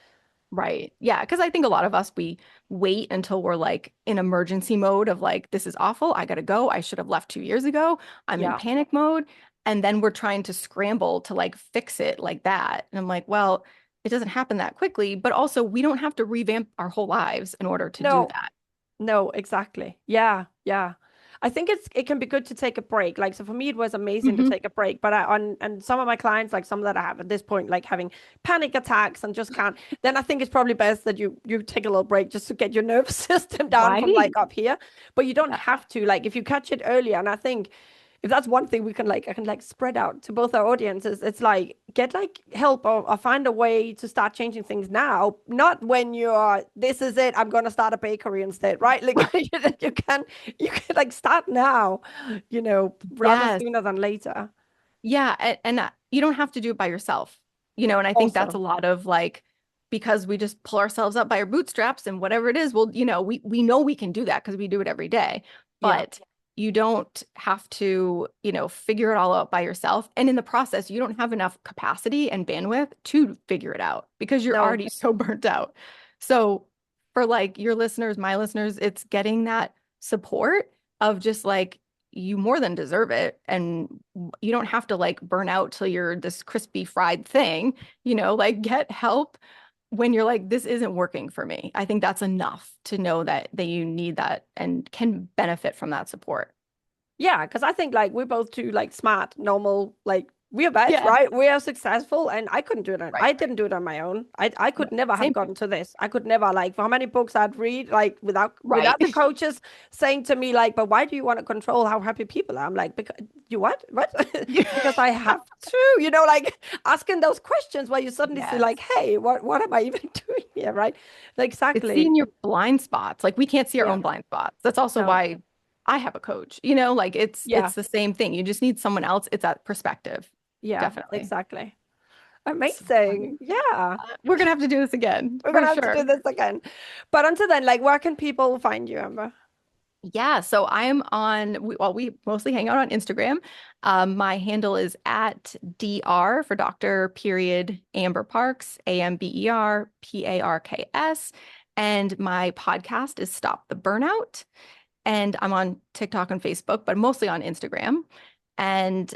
Right. Yeah. Because I think a lot of us, we wait until we're like in emergency mode of like, this is awful. I got to go. I should have left 2 years ago. I'm in Yeah. panic mode. And then we're trying to scramble to like fix it like that. And I'm like, well, it doesn't happen that quickly. But also, we don't have to revamp our whole lives in order to do No, that. no, exactly. Yeah, yeah. I think it can be good to take a break. Like so for me it was amazing to Hmm. take a break. But and some of my clients, like some that I have at this point, like having panic attacks and just can't, then I think it's probably best that you take a little break just to get your nervous system down from Right. like up here. But you don't Yeah. have to, like if you catch it earlier, and I think if that's one thing we can like I can like spread out to both our audiences, it's like get like help or find a way to start changing things now, not when you're this is it, I'm gonna start a bakery instead, right? Like Right. you can like start now, rather Yes. sooner than later. Yeah, and you don't have to do it by yourself, and I think that's a Also, lot of like because we just pull ourselves up by our bootstraps and whatever it is, well, we know we can do that because we do it every day, yeah. but you don't have to, figure it all out by yourself. And in the process, you don't have enough capacity and bandwidth to figure it out because you're No, already so burnt out. So for like your listeners, my listeners, it's getting that support of just like you more than deserve it. And you don't have to like burn out till you're this crispy fried thing, like get help when you're like, this isn't working for me. I think that's enough to know that you need that and can benefit from that support. yeah, because I think like we're both too like smart, normal, like we are vets, Yeah. right? We are successful, and I couldn't do it. Right. I didn't do it on my own. I No, could never have same. gotten to this. I could never like for how many books I'd read like without Right. the coaches saying to me like, "But why do you want to control how happy people are?" I'm like, "Because you what? What?" Because I have to, like asking those questions where you suddenly see Yes. like, "Hey, what am I even doing here?" Right? It's Exactly. seeing your blind spots. Like we can't see our Yeah. own blind spots. That's also No. why I have a coach, like Yeah. it's the same thing. You just need someone else. It's that perspective. Yeah. Definitely. Exactly. So Amazing. funny. Yeah. We're gonna have to do this again We're for gonna have to sure. do this again. But until then, like, where can people find you, Amber? Yeah, so I'm we mostly hang out on Instagram. My handle is at DR for Dr. period Amber Parks, AMBERPARKS. And my podcast is Stop the Burnout. And I'm on TikTok and Facebook, but mostly on Instagram. And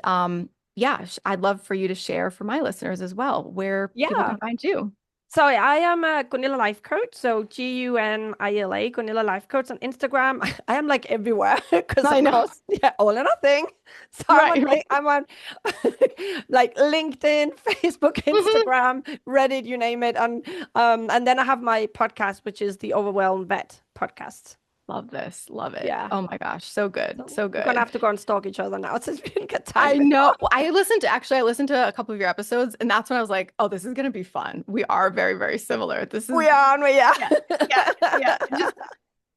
yeah, I'd love for you to share for my listeners as well where people Yeah. can find you. So I am a Gunilla life coach. So Gunila, Gunilla life coach on Instagram. I am like everywhere because I of know. course, yeah, all or nothing. So Right, right. I'm on like LinkedIn, Facebook, Mhm. Instagram, Reddit, you name it. And then I have my podcast, which is the Overwhelmed Vet podcast. Love this. Love it. Yeah. Oh my gosh. So good. So So we're gonna good. have to go and stalk each other now since we didn't get time I before. know. Well, I listened to a couple of your episodes, and that's when I was like, oh, this is gonna be fun. We are very, very similar. This is We are, aren't we? Yeah. yeah, yeah, yeah. Just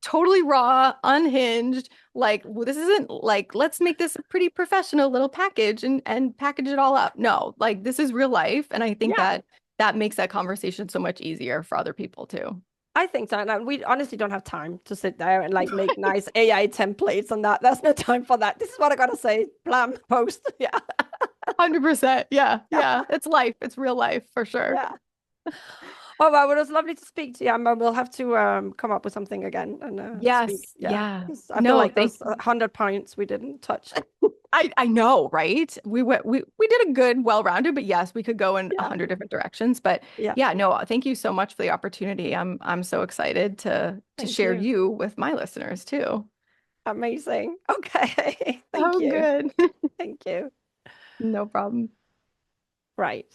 totally raw, unhinged. Like, well, this isn't like, let's make this a pretty professional little package and package it all up. No, like this is real life. And I think Yeah. that makes that conversation so much easier for other people too. I think so. And we honestly don't have time to sit there and like make nice AI templates and that. There's no time for that. This is what I gotta say. Blam, post. Yeah. 100%. Yeah, Yeah. yeah. It's life. It's real life for sure. Yeah. Oh, well, it was lovely to speak to you, Amber. We'll have to come up with something again and speak. Yes. Yeah. Yeah. 'Cause I feel No, like thank there's 100 points we didn't touch. I know, right? We did a good, well-rounded, but yes, we could go in a Yeah. hundred different directions. But Yeah. yeah, no, thank you so much for the opportunity. I'm so excited to Thank share you. you with my listeners too. Amazing. Okay. Thank Oh, you. good. Thank you. No problem. Right.